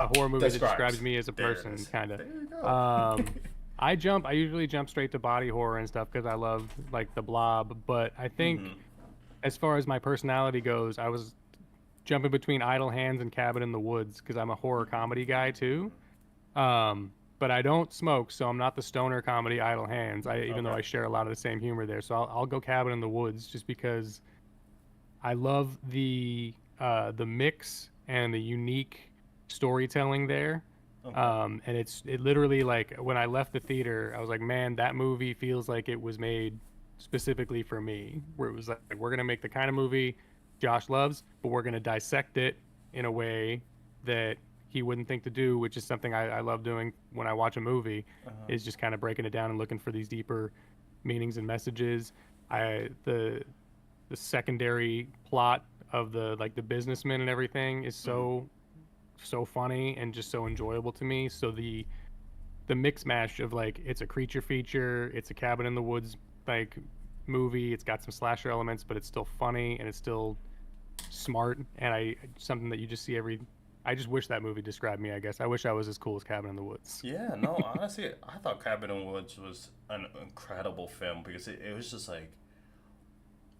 horror movie that describes describes. me as a There it person, is. kind of. There you go. Um, I usually jump straight to body horror and stuff because I love like the Blob. But I think hmm as far as my personality goes, I was jumping between Idle Hands and Cabin in the Woods because I'm a horror comedy guy too. But I don't smoke, so I'm not the stoner comedy Idle Hands. Even though Okay. I share a lot of the same humor there, so I'll go Cabin in the Woods just because I love the mix and the unique storytelling there. Okay. And it literally like when I left the theater, I was like, man, that movie feels like it was made specifically for me. Where it was like, we're gonna make the kind of movie Josh loves, but we're gonna dissect it in a way that he wouldn't think to do, which is something I love doing when I watch a movie, Uh-huh. is just kind of breaking it down and looking for these deeper meanings and messages. I the secondary plot of the like the businessman and everything is hmm so funny and just so enjoyable to me. So the mix mash of like it's a creature feature, it's a cabin in the woods like movie, it's got some slasher elements, but it's still funny and it's still smart and I something that you just see every I just wish that movie described me, I guess. I wish I was as cool as Cabin in the Woods. Yeah. No. Honestly, I thought Cabin in the Woods was an incredible film because it was just like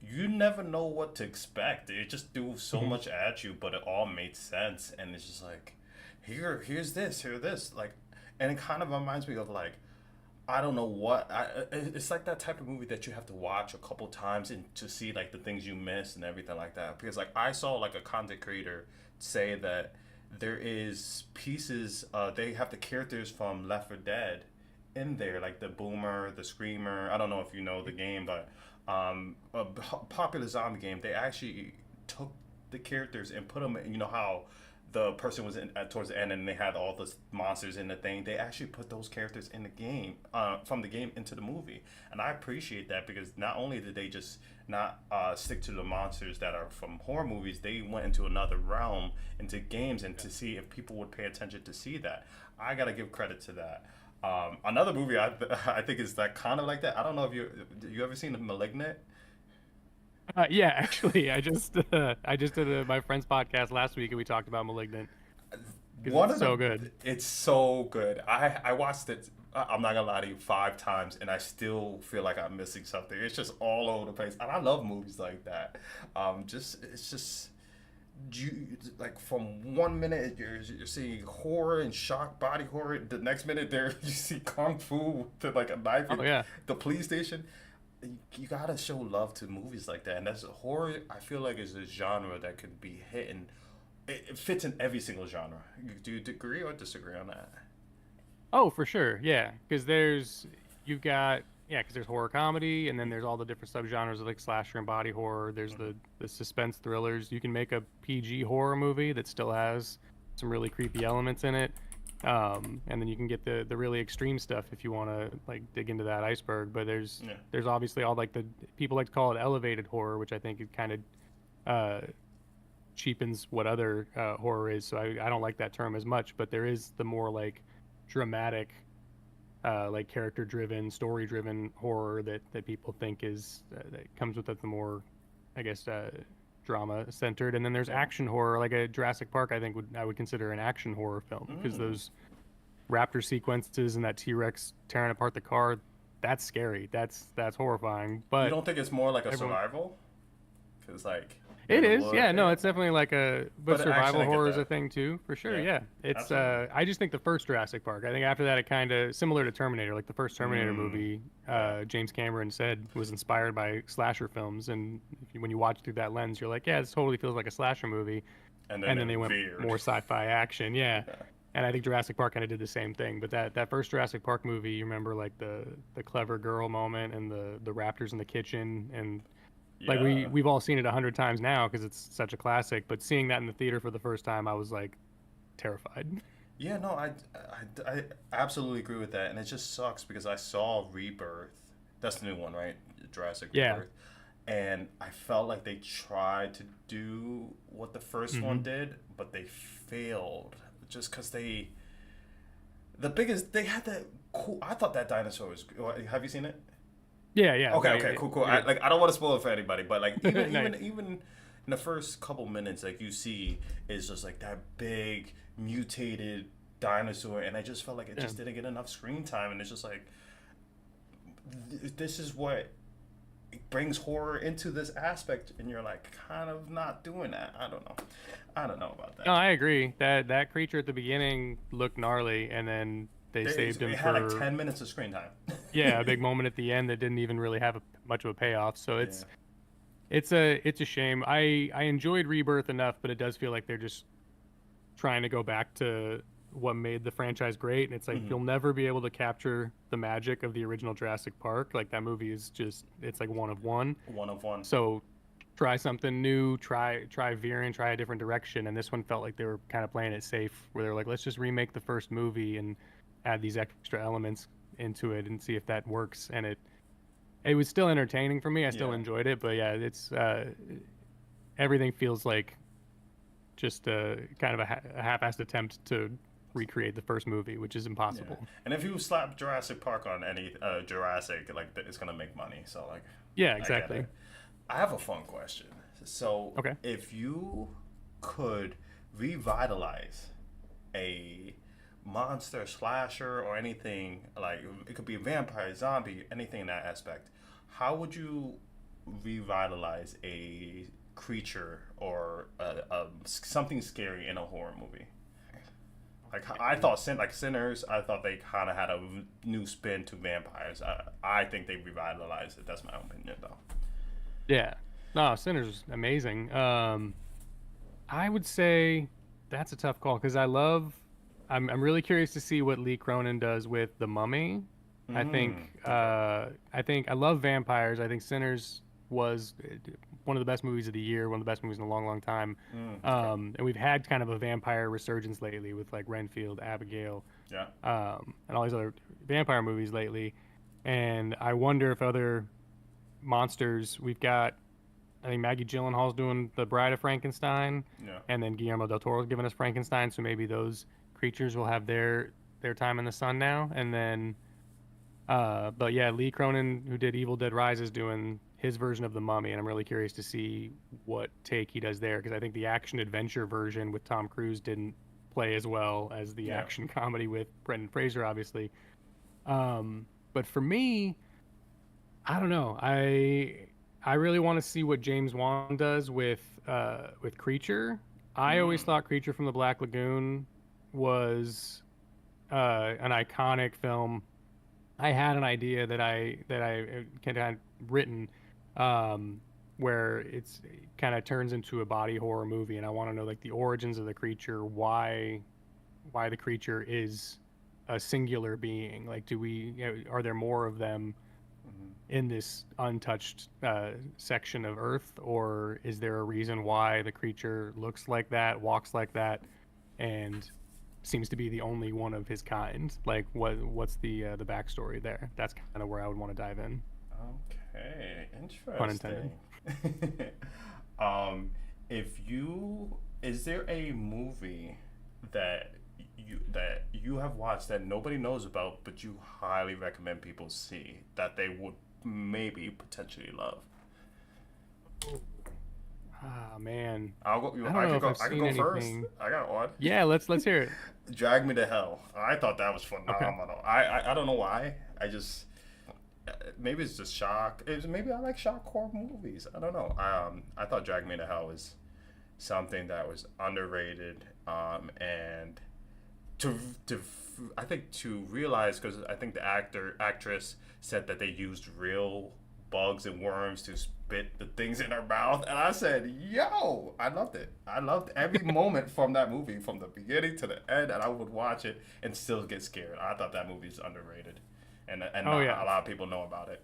you never know what to expect. It just threw so Mhm. much at you, but it all made sense, and it's just like, here's this, here this, like, and it kind of reminds me of like, I don't know what, it's like that type of movie that you have to watch a couple times and to see like the things you missed and everything like that. Because like I saw like a content creator say that there is pieces, they have the characters from Left 4 Dead in there, like the boomer, the screamer. I don't know if you know the game, but a popular zombie game. They actually took the characters and put them. You know how the person was in towards the end, and they had all the monsters in the thing. They actually put those characters in the game, from the game into the movie, and I appreciate that because not only did they just not stick to the monsters that are from horror movies, they went into another realm, into games, and to see if people would pay attention to see that. I gotta give credit to that. Another movie I think is that kind of like that. I don't know if you ever seen *Malignant*. Yeah, actually, I just did my friend's podcast last week and we talked about *Malignant* because One it's of so good. it's so good. I watched it I'm not gonna lie to you, 5 times, and I still feel like I'm missing something. It's just all over the place, and I love movies like that. Just it's just you like from one minute you're seeing horror and shock body horror, the next minute there you see kung fu to like a knife Oh in yeah. the police station. You gotta show love to movies like that, and that's horror. I feel like is a genre that could be hitting. It fits in every single genre. Do you agree or disagree on that? Oh, for sure. Yeah, because you've got because there's horror comedy, and then there's all the different subgenres of like slasher and body horror. There's the suspense thrillers. You can make a PG horror movie that still has some really creepy elements in it. And then you can get the really extreme stuff if you want to like dig into that iceberg. But Yeah. there's obviously all like the people like to call it elevated horror, which I think it kind of uh, cheapens what other horror is. So I don't like that term as much. But there is the more like dramatic, like character driven, story driven horror that people think is that comes with it the more, I guess, drama centered. And then there's Yeah. action horror, like a Jurassic Park. I would consider an action horror film because Mm. those raptor sequences and that T Rex tearing apart the car, that's scary. That's horrifying. You But don't think it's more like a everyone, survival? Cause like you're it in the is, woods. yeah, no, it's definitely like a, but But the action, survival I get horror is a that. thing too, for sure. Yeah, Yeah, it's absolutely. I just think the first Jurassic Park. I think after that, it kind of similar to Terminator, like the first Terminator Mm. movie. Yeah. James Cameron said was inspired by slasher films, and when you watch through that lens, you're like, yeah, this totally feels like a slasher movie. And then And then it they went veered. more sci-fi action, yeah. Yeah. And I think Jurassic Park kind of did the same thing. But that first Jurassic Park movie, you remember like the clever girl moment and the raptors in the kitchen and like Yeah. we've all seen it 100 times now because it's such a classic. But seeing that in the theater for the first time, I was like terrified. Yeah, no, I absolutely agree with that, and it just sucks because I saw Rebirth. That's the new one, right? Jurassic Yeah. Rebirth, and I felt like they tried to do what the first one Hmm. did, but they failed just because the biggest they had that cool. I thought that dinosaur was. Have you seen it? Yeah, yeah. Okay, No, okay, cool, cool. you're I don't want to spoil it for anybody, but like good. even No, even in the first couple minutes, like you see is just like that big mutated dinosaur, and I just felt like it yeah. just didn't get enough screen time, and it's just like this is what brings horror into this aspect, and you're like kind of not doing that. I don't know about No, that. I agree. That creature at the beginning looked gnarly, and then they saved It him had like for 10 minutes of screen time. yeah a big moment at the end that didn't even really have much of a payoff. So Yeah, it's a shame. I enjoyed Rebirth enough, but it does feel like they're just trying to go back to what made the franchise great, and it's like hmm you'll never be able to capture the magic of the original Jurassic Park. Like that movie is just it's like one of one. one of one. So try something new, try veering, try a different direction. And this one felt like they were kind of playing it safe, where they're like, let's just remake the first movie and add these extra elements into it and see if that works. And it was still entertaining for me. I still Yeah. enjoyed it, but yeah, it's everything feels like just a kind of a half-assed attempt to recreate the first movie, which is Yeah, impossible. and if you slap Jurassic Park on any Jurassic, like it's gonna make money. So like, Yeah, I get exactly. it. I have a fun question. So Okay. if you could revitalize a monster slasher or anything like it could be a vampire, zombie, anything in that aspect, how would you revitalize a creature or something scary in a horror movie? Like I thought, like Sinners, I thought they kind of had a new spin to vampires. I think they revitalized it. That's my opinion, though. Yeah. No, Sinner's amazing. I would say that's a tough call because I'm really curious to see what Lee Cronin does with The Mummy. Okay. I think I love vampires. I think Sinners was one of the best movies of the year, one of the best movies in a long, long time. Okay. And we've had kind of a vampire resurgence lately with like Renfield, Abigail, Yeah. and all these other vampire movies lately. And I wonder if other monsters we've got. I think Maggie Gyllenhaal's doing The Bride of Frankenstein, Yeah. and then Guillermo del Toro's giving us Frankenstein. So maybe those creatures will have their time in the sun now. And then, but yeah, Lee Cronin, who did Evil Dead Rises, doing his version of The Mummy, and I'm really curious to see what take he does there because I think the action adventure version with Tom Cruise didn't play as well as the Yeah. action comedy with Brendan Fraser, obviously. But for me, I don't know. I really want to see what James Wan does with Creature. I always Mm. thought Creature from the Black Lagoon was an iconic film. I had an idea that I kind of written, um, where it's kind of turns into a body horror movie, and I want to know like the origins of the creature, why the creature is a singular being. Like, are there more of them in this untouched section of Earth, or is there a reason why the creature looks like that, walks like that, and seems to be the only one of his kind? Like, what's the backstory there? That's kind of where I would want to dive in. Okay, Pun intended. interesting. um, if you is there a movie that you have watched that nobody knows about, but you highly recommend people see that they would maybe potentially love? Ah, man, I'll go. I don't I know could if go. I've I could seen go first. anything. I got one. Yeah, let's hear it. Drag Me to Hell. I thought that was Okay. phenomenal. I don't know why. I just maybe it's just shock. Maybe I like shock horror movies. I don't know. I thought Drag Me to Hell was something that was underrated. And to to I think to realize, because I think the actress said that they used real bugs and worms to spit the things in her mouth, and I said, "Yo, I loved it. I loved every moment from that movie, from the beginning to the end, and I would watch it and still get scared." I thought that movie is underrated, and Oh not yeah, a lot of people know about it.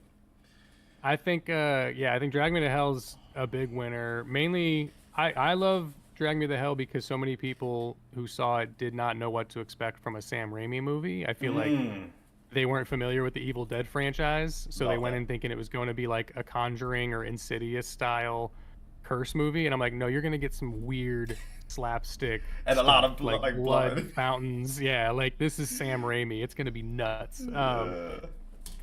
I think yeah, I think Drag Me to Hell's a big winner. Mainly, I love Drag Me to Hell because so many people who saw it did not know what to expect from a Sam Raimi movie. I feel like Mm, they weren't familiar with the Evil Dead franchise, so they love went that. in thinking it was going to be like a Conjuring or Insidious style curse movie, and I'm like, no, you're going to get some weird slapstick And a lot stuff of like like blood blood. fountains. Yeah, like this is Sam Raimi. It's going to be nuts. Yeah.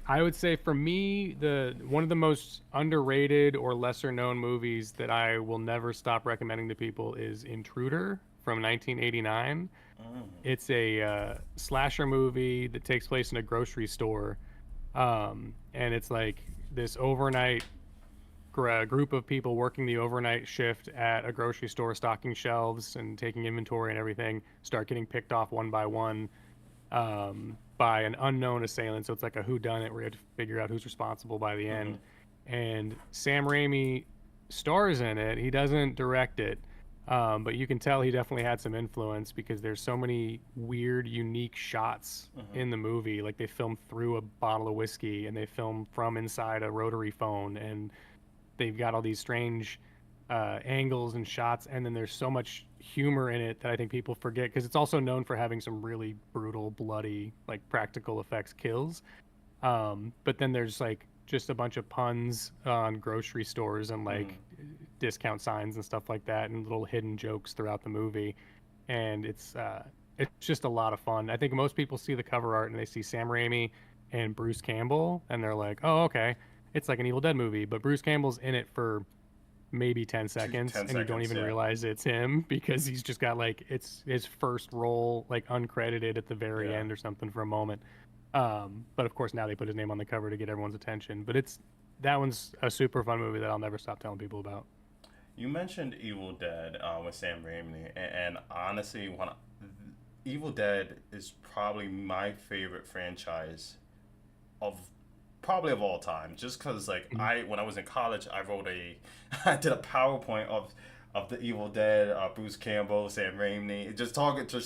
I would say for me, the one of the most underrated or lesser known movies that I will never stop recommending to people is Intruder from 1989. Mm. It's a slasher movie that takes place in a grocery store, and it's like this overnight group of people working the overnight shift at a grocery store, stocking shelves and taking inventory and everything, start getting picked off one by one, by an unknown assailant. So it's like a who done it where you have to figure out who's responsible by the Mm-hmm. end. And Sam Raimi stars in it. He doesn't direct it, but you can tell he definitely had some influence because there's so many weird, unique shots Mm-hmm. in the movie. Like they film through a bottle of whiskey and they film from inside a rotary phone, and they've got all these strange angles and shots, and then there's so much humor in it that I think people forget because it's also known for having some really brutal, bloody, like practical effects kills. But then there's like just a bunch of puns on grocery stores and Mm-hmm. like discount signs and stuff like that, and little hidden jokes throughout the movie, and it's just a lot of fun. I think most people see the cover art and they see Sam Raimi and Bruce Campbell, and they're like, "Oh, okay, it's like an Evil Dead movie," but Bruce Campbell's in it for maybe 10 Two, seconds 10 and you don't seconds. even Yeah. realize it's him because he's just got like it's his first role like uncredited at the very Yeah. end or something for a moment. But of course now they put his name on the cover to get everyone's attention, but it's that one's a super fun movie that I'll never stop telling people about. You mentioned Evil Dead with Sam Raimi, and honestly, Evil Dead is probably my favorite franchise of probably of all time. Just because, like, Mhm. I when I was in college, I wrote a I did a PowerPoint of the Evil Dead, Bruce Campbell, Sam Raimi, just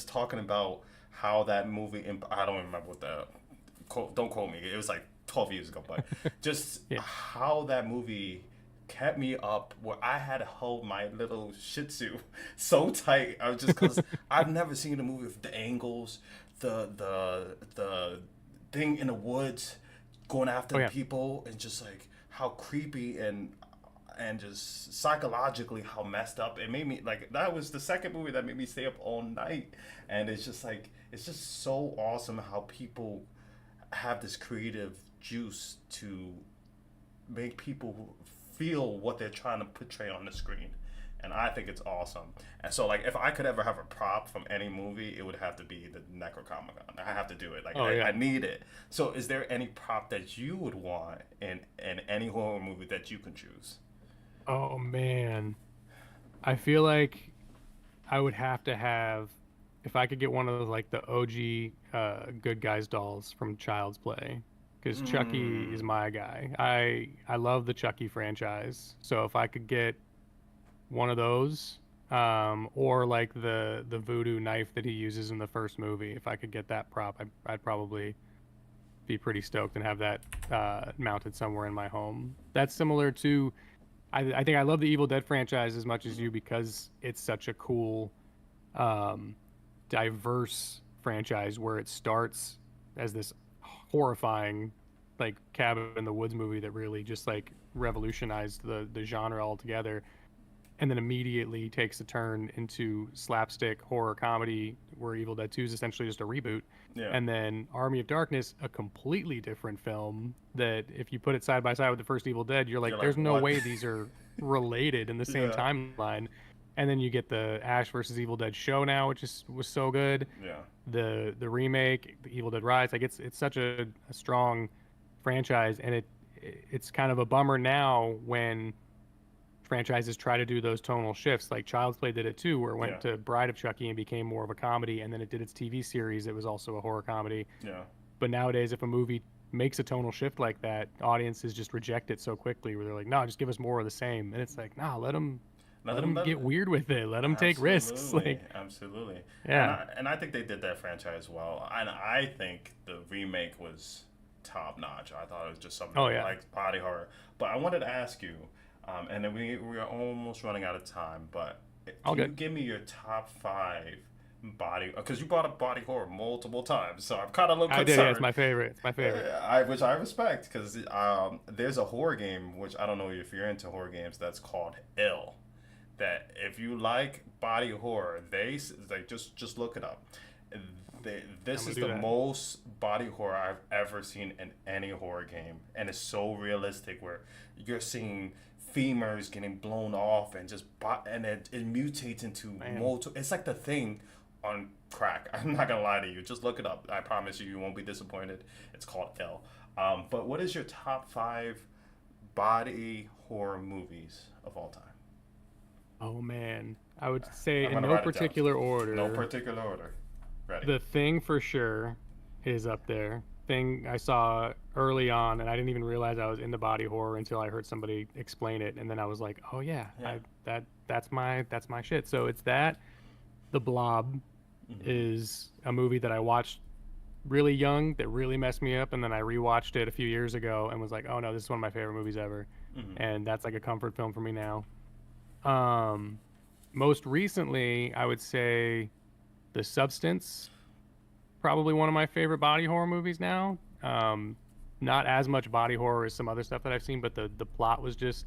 talking about how that movie. I don't remember what the quote. Don't quote me. It was like 12 years ago, but just Yeah. how that movie kept me up where I had to hold my little Shih Tzu so tight. I was just because I've never seen a movie with the angles, the thing in the woods, going after Oh the yeah. people, and just like how creepy and just psychologically how messed up it made me. Like that was the second movie that made me stay up all night, and it's just like it's just so awesome how people have this creative juice to make people feel what they're trying to portray on the screen, and I think it's awesome. And so, like, if I could ever have a prop from any movie, it would have to be the Necronomicon. I have to do it. Like, Oh I yeah. need it. So, is there any prop that you would want in any horror movie that you can choose? Oh man. I feel like I would have to have, if I could get one of the, like the OG Good Guys dolls from Child's Play, because Chucky is Mm, my guy. I love the Chucky franchise. So if I could get one of those, or like the voodoo knife that he uses in the first movie, if I could get that prop, I'd probably be pretty stoked and have that mounted somewhere in my home. That's similar to, I think I love the Evil Dead franchise as much as mhm. you because it's such a cool, um, diverse franchise where it starts as this horrifying, like cabin in the woods movie that really just like revolutionized the genre altogether, and then immediately takes a turn into slapstick horror comedy where Evil Dead 2 is essentially just a reboot. Yeah. And then Army of Darkness, a completely different film that if you put it side by side with the first Evil Dead, you're You're like, like, there's no what? way these are related in the same Yeah. timeline. And then you get the Ash versus Evil Dead show now, which is was so good. Yeah. The remake, the Evil Dead Rise, like it's such a strong franchise, and it's kind of a bummer now when franchises try to do those tonal shifts. Like Child's Play did it too, where it Yeah. went to Bride of Chucky and became more of a comedy, and then it did its TV series. It was also a horror comedy. Yeah. But nowadays, if a movie makes a tonal shift like that, audiences just reject it so quickly. Where they're like, "No, just give us more of the same." And it's like, "Nah, Let let them them let get weird with it. Let them take risks." absolutely, Like, absolutely. yeah, And I think they did that franchise well. And I think the remake was top notch. I thought it was just something oh yeah, like body horror. But I wanted to ask you, and then we are almost running out of time. But all can you good. give me your top five body? Because you brought up body horror multiple times, so I'm kind of a little I did. Yeah, it's concerned. my favorite. It's my favorite. Which I respect because there's a horror game which I don't know if you're into horror games that's called Ill. That if you like body horror, like just look it up. I'm This gonna is do the that. most body horror I've ever seen in any horror game, and it's so realistic where you're seeing femurs getting blown off and and it mutates into Man, multiple. It's like the thing on crack. I'm not gonna lie to you. Just look it up. I promise you, you won't be disappointed. It's called L. But what is your top five body horror movies of all time? oh man, I would say I'm in gonna no write it down. particular No order. particular order. Ready? The Thing for sure is up there. Thing I saw early on, and I didn't even realize I was into body horror until I heard somebody explain it, and then I was like, "Oh yeah, Yeah. I that's my shit." So it's that. The Blob Mm-hmm. is a movie that I watched really young that really messed me up, and then I rewatched it a few years ago and was like, "Oh no, this is one of my favorite movies ever," Mm-hmm. and that's like a comfort film for me now. Um, Most recently, I would say The Substance, probably one of my favorite body horror movies now. Not as much body horror as some other stuff that I've seen, but the plot was just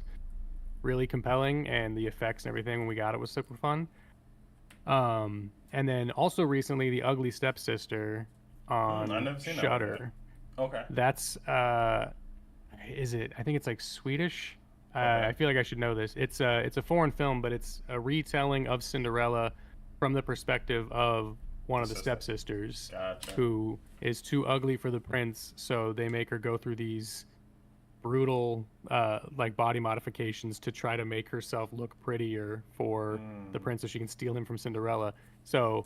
really compelling, and the effects and everything when we got it was super fun. And then also recently, The Ugly Stepsister I've on never seen that one yet. Shudder. Okay. That's is it? I think it's like Swedish. Okay. I feel like I should know this. It's a foreign film, but it's a retelling of Cinderella from the perspective of one The of the sister. stepsisters Gotcha. who is too ugly for the prince, so they make her go through these brutal like body modifications to try to make herself look prettier for the Mm. prince so she can steal him from Cinderella. So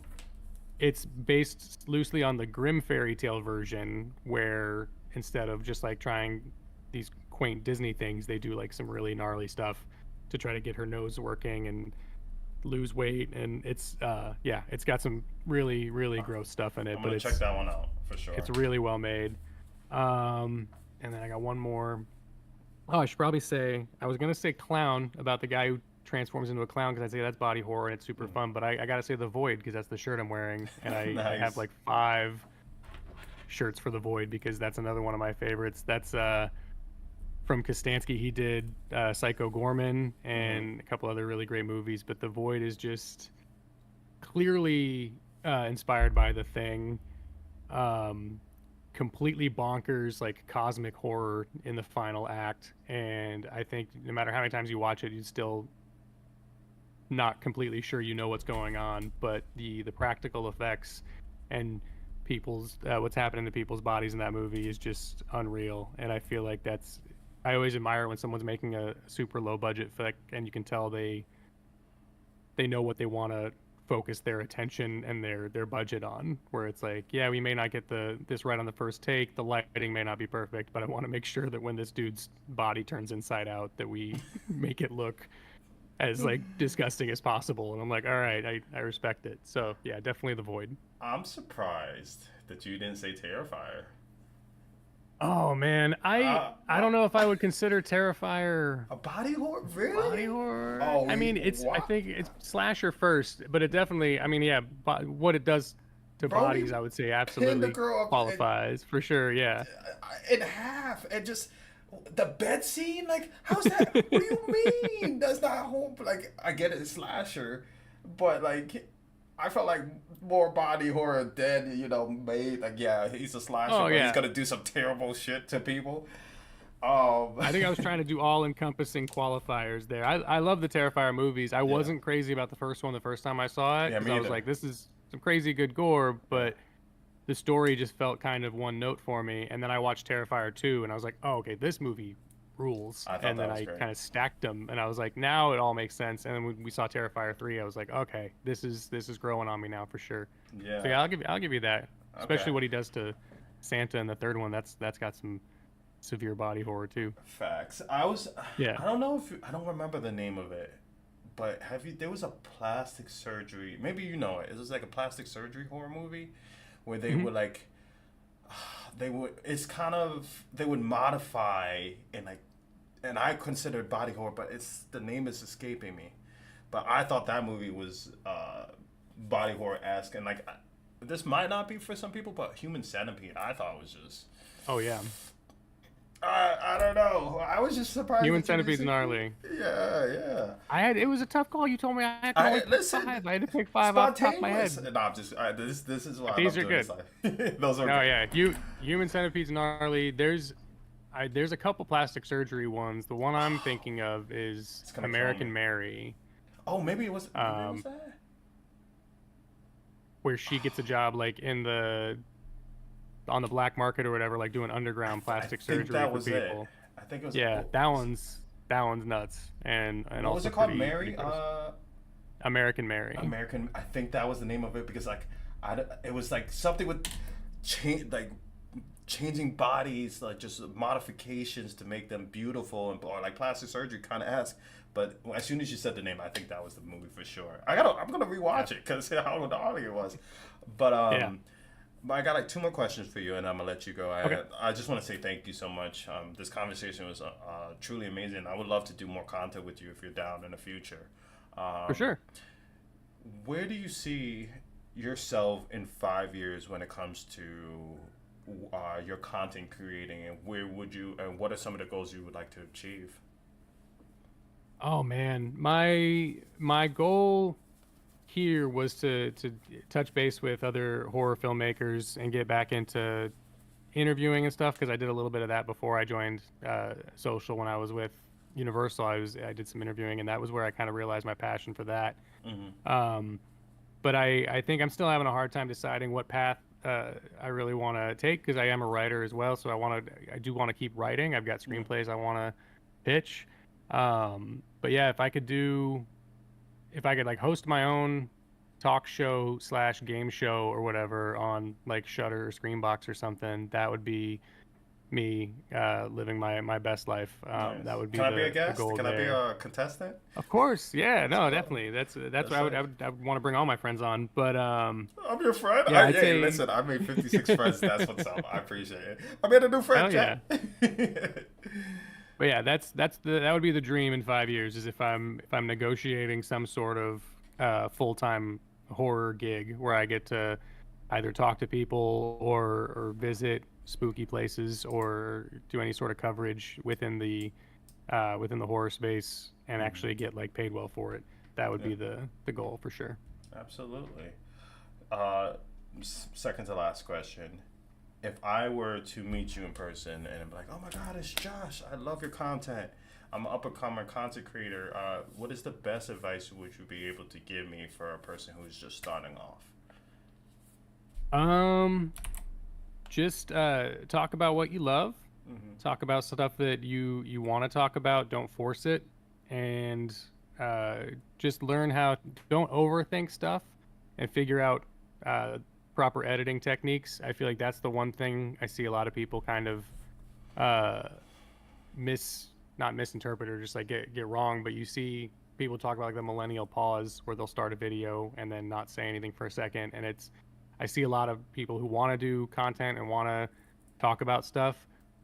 it's based loosely on the Grimm fairy tale version, where instead of just like trying these quaint Disney things, they do like some really gnarly stuff to try to get her nose working and lose weight. And it's yeah, it's got some really gross stuff in it, I'm but gonna check that one out for sure. it's really well made. And then I got one more. Oh, I should probably say I was gonna say Clown, about the guy who transforms into a clown, because I'd say that's body horror and it's super Mm. fun. But I gotta say The Void, because that's the shirt I'm wearing, and I have Nice. like five shirts for The Void because that's another one of my favorites. That's from Kostansky. He did Psycho Gorman Mm-hmm. and a couple other really great movies, but The Void is just clearly inspired by The Thing. Um, Completely bonkers, like cosmic horror in the final act. And I think no matter how many times you watch it, you still not completely sure you know what's going on, but the practical effects and people's what's happening to people's bodies in that movie is just unreal. And I feel like that's I always admire when someone's making a super low budget flick and you can tell they know what they want to focus their attention and their budget on, where it's like, yeah, we may not get this right on the first take, the lighting may not be perfect, but I want to make sure that when this dude's body turns inside out that we make it look as like disgusting as possible. And I'm like, all right, I respect it. So yeah, definitely The Void. I'm surprised that you didn't say Terrifier. Oh man, I don't know if I would consider Terrifier A body horror, really? body horror. Oh, I mean, I what? think it's slasher first, but it definitely, I mean, yeah, what it does to Bro, bodies, he I would say pinned the absolutely girl up qualifies for sure. Yeah. in half, and just the bed scene. Like, how's that? What do you mean? That's not home. Like, I get it, it's slasher, but like, I felt like more body horror than made. Like, yeah, he's a slasher, Oh but he's yeah. gonna do some terrible shit to people. I think I was trying to do all encompassing qualifiers there. I love the Terrifier movies. I wasn't crazy about the first one the first time I saw it Yeah, because me I was either. like, this is some crazy good gore, but the story just felt kind of one note for me. And then I watched Terrifier 2 and I was like, oh, okay, this movie rules. I thought And that then was I great. kind of stacked them and I was like, now it all makes sense. And then when we saw Terrifier 3, I was like, okay, this is growing on me now for sure. Yeah. So yeah, I'll give you that. Okay. Especially what he does to Santa in the third one. That's got some severe body horror too. Facts. Yeah. I don't know if I don't remember the name of it, but have you? There was a plastic surgery. Maybe you know it. It was like a plastic surgery horror movie, where they Hmm. would like, they would. It's kind of they would modify and like, and I considered body horror, but it's the name is escaping me. But I thought that movie was body horror esque, and like, this might not be for some people, but Human Centipede, I thought was just. Oh yeah. I don't know. I was just surprised Human that you didn't Centipede's see. gnarly. Yeah, yeah. It was a tough call. You told me I had to only pick Listen, five. I had to pick five off the top of my head. spontaneous. No, I'm just. This is why I These love are doing good. this. Those are No, good. yeah. Human Centipede's gnarly. There's a couple plastic surgery ones. The one I'm thinking of is It's gonna kill American me. Mary, Oh, maybe it was. Maybe it was um, that. where she gets a job like on the black market or whatever, like doing underground I plastic think surgery that for was it. people. I think it was. Yeah, What that one's nuts, and was also it called? pretty Mary. gross. American Mary. American. I think that was the name of it because like, it was like something with change like changing bodies, like just modifications to make them beautiful and or like plastic surgery kind of esque. But as soon as you said the name, I think that was the movie for sure. I'm gonna rewatch it because how gnarly it was. But Yeah. but I got like two more questions for you, and I'm gonna let you go. Okay. I just want to say thank you so much. This conversation was truly amazing. I would love to do more content with you if you're down in the future. For Um, sure. where do you see yourself in 5 years when it comes to your content creating, and where would you, and what are some of the goals you would like to achieve? Oh man, my goal here was to touch base with other horror filmmakers and get back into interviewing and stuff because I did a little bit of that before I joined social when I was with Universal. I did some interviewing and that was where I kind of realized my passion for that. Hmm. Um, but I think I'm still having a hard time deciding what path I really want to take because I am a writer as well. So I do want to keep writing. I've got screenplays I want to pitch. But yeah, if I could like host my own talk show slash game show or whatever on like Shutter or Screenbox or something, that would be me living my best life. That Nice. would be Can I be a the guest? goal Can I be there. a contestant? Of course, yeah, Let's no, go. definitely. That's That's what it. I would want to bring all my friends on. But I'm your friend. yeah, I'd Hey, say listen, I made 56 friends. That's what's up. I appreciate it. I made a new friend, hell yeah. Jack. But yeah, that would be the dream in 5 years is if I'm negotiating some sort of full-time horror gig where I get to either talk to people or visit spooky places or do any sort of coverage within the horror space and Mhm. actually get like paid well for it. That would Yeah, be the goal for sure. absolutely. Uh, second to last question. If I were to meet you in person and be like, oh my God, it's Josh. I love your content. I'm an upper-comer content creator. What is the best advice would you be able to give me for a person who's just starting off? Um, just talk about what you love. Mm-hmm. Talk about stuff that you want to talk about. Don't force it, and uh, just learn how. Don't overthink stuff, and figure out proper editing techniques. I feel like that's the one thing I see a lot of people kind of uh, mis not misinterpret or just like get wrong. But you see people talk about like the millennial pause, where they'll start a video and then not say anything for a second, and it's I see a lot of people who want to do content and want to talk about stuff,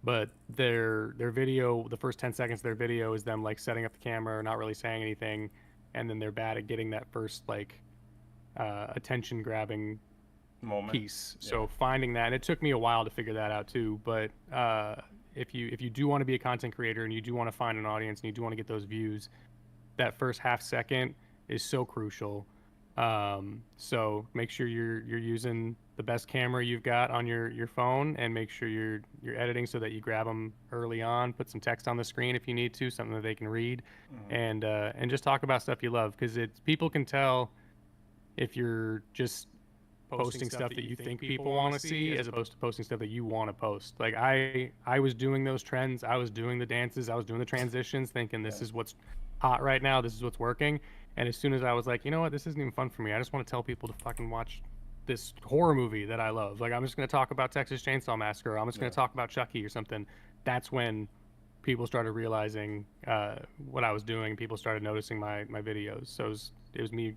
but their video, the first 10 seconds of their video is them like setting up the camera, not really saying anything, and then they're bad at getting that first like attention grabbing Moment. piece. Yeah. So finding that, and it took me a while to figure that out too. But if you do want to be a content creator and you do want to find an audience and you do want to get those views, that first half second is so crucial. So make sure you're using the best camera you've got on your phone, and make sure you're editing so that you grab them early on. Put some text on the screen if you need to, something that they can read, Mm-hmm. and just talk about stuff you love, because it's people can tell if you're just posting stuff that you think people want to see as opposed to posting stuff that you want to post. Like I was doing those trends, I was doing the dances, I was doing the transitions, thinking Yeah. this is what's hot right now, this is what's working. And as soon as I was like, you know what, this isn't even fun for me. I just want to tell people to fucking watch this horror movie that I love. Like I'm just going to talk about Texas Chainsaw Massacre. Or I'm just going Yeah. to talk about Chucky or something. That's when people started realizing what I was doing. People started noticing my videos. So it was me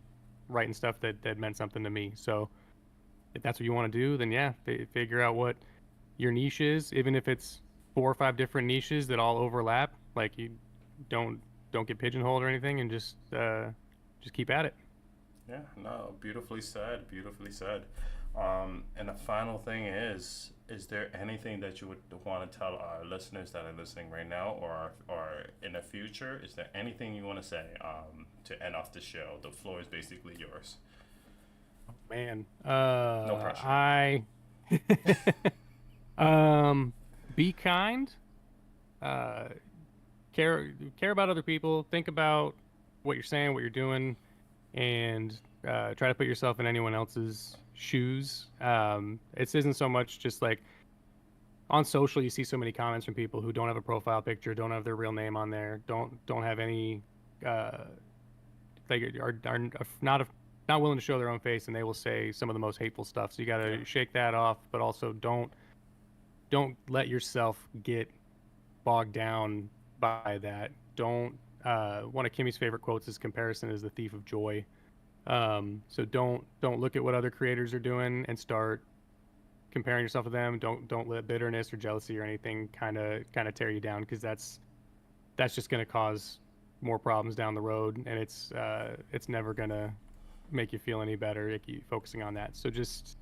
writing stuff that meant something to me. So if that's what you want to do, then yeah, figure out what your niche is, even if it's 4 or 5 different niches that all overlap. Like you don't don't get pigeonholed or anything, and just keep at it. Yeah, no, beautifully said, beautifully said. And the final thing is there anything that you would want to tell our listeners that are listening right now, or in the future? Is there anything you want to say to end off the show? The floor is basically yours. Man, No pressure. I um be kind, uh care about other people, think about what you're saying, what you're doing, and try to put yourself in anyone else's shoes. It isn't so much just like on social you see so many comments from people who don't have a profile picture, don't have their real name on there, don't have any uh they are not willing to show their own face, and they will say some of the most hateful stuff. So you got Yeah. to shake that off, but also don't let yourself get bogged down by that. Don't one of Kimmy's favorite quotes is comparison is the thief of joy. So don't look at what other creators are doing and start comparing yourself to them. Don't let bitterness or jealousy or anything kind of tear you down, because that's just going to cause more problems down the road, and it's never going to make you feel any better if you focusing on that. So just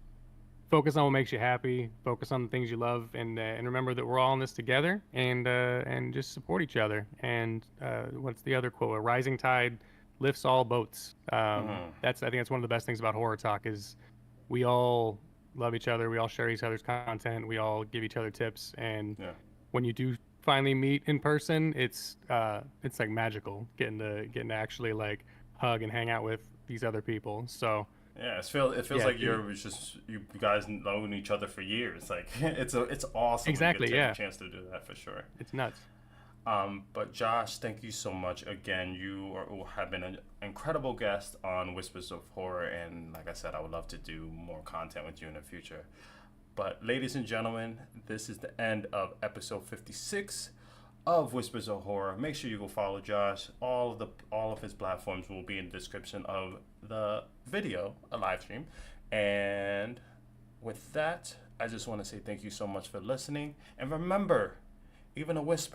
focus on what makes you happy, focus on the things you love, and remember that we're all in this together, and just support each other. And what's the other quote? A rising tide lifts all boats. Mm-hmm. That's I think that's one of the best things about horror talk is we all love each other, we all share each other's content, we all give each other tips, and Yeah. when you do finally meet in person, it's like magical getting to actually like hug and hang out with these other people. So Yeah, it feels yeah, like you guys known each other for years. Like it's awesome when you get exactly, to have yeah, a chance to do that for sure. it's nuts. But Josh, thank you so much again. Have been an incredible guest on Whispers of Horror, and like I said, I would love to do more content with you in the future. But ladies and gentlemen, this is the end of episode 56 of Whispers of Horror. Make sure you go follow Josh. All of his platforms will be in the description of the video, a live stream. And with that, I just want to say thank you so much for listening. And remember, even a whisper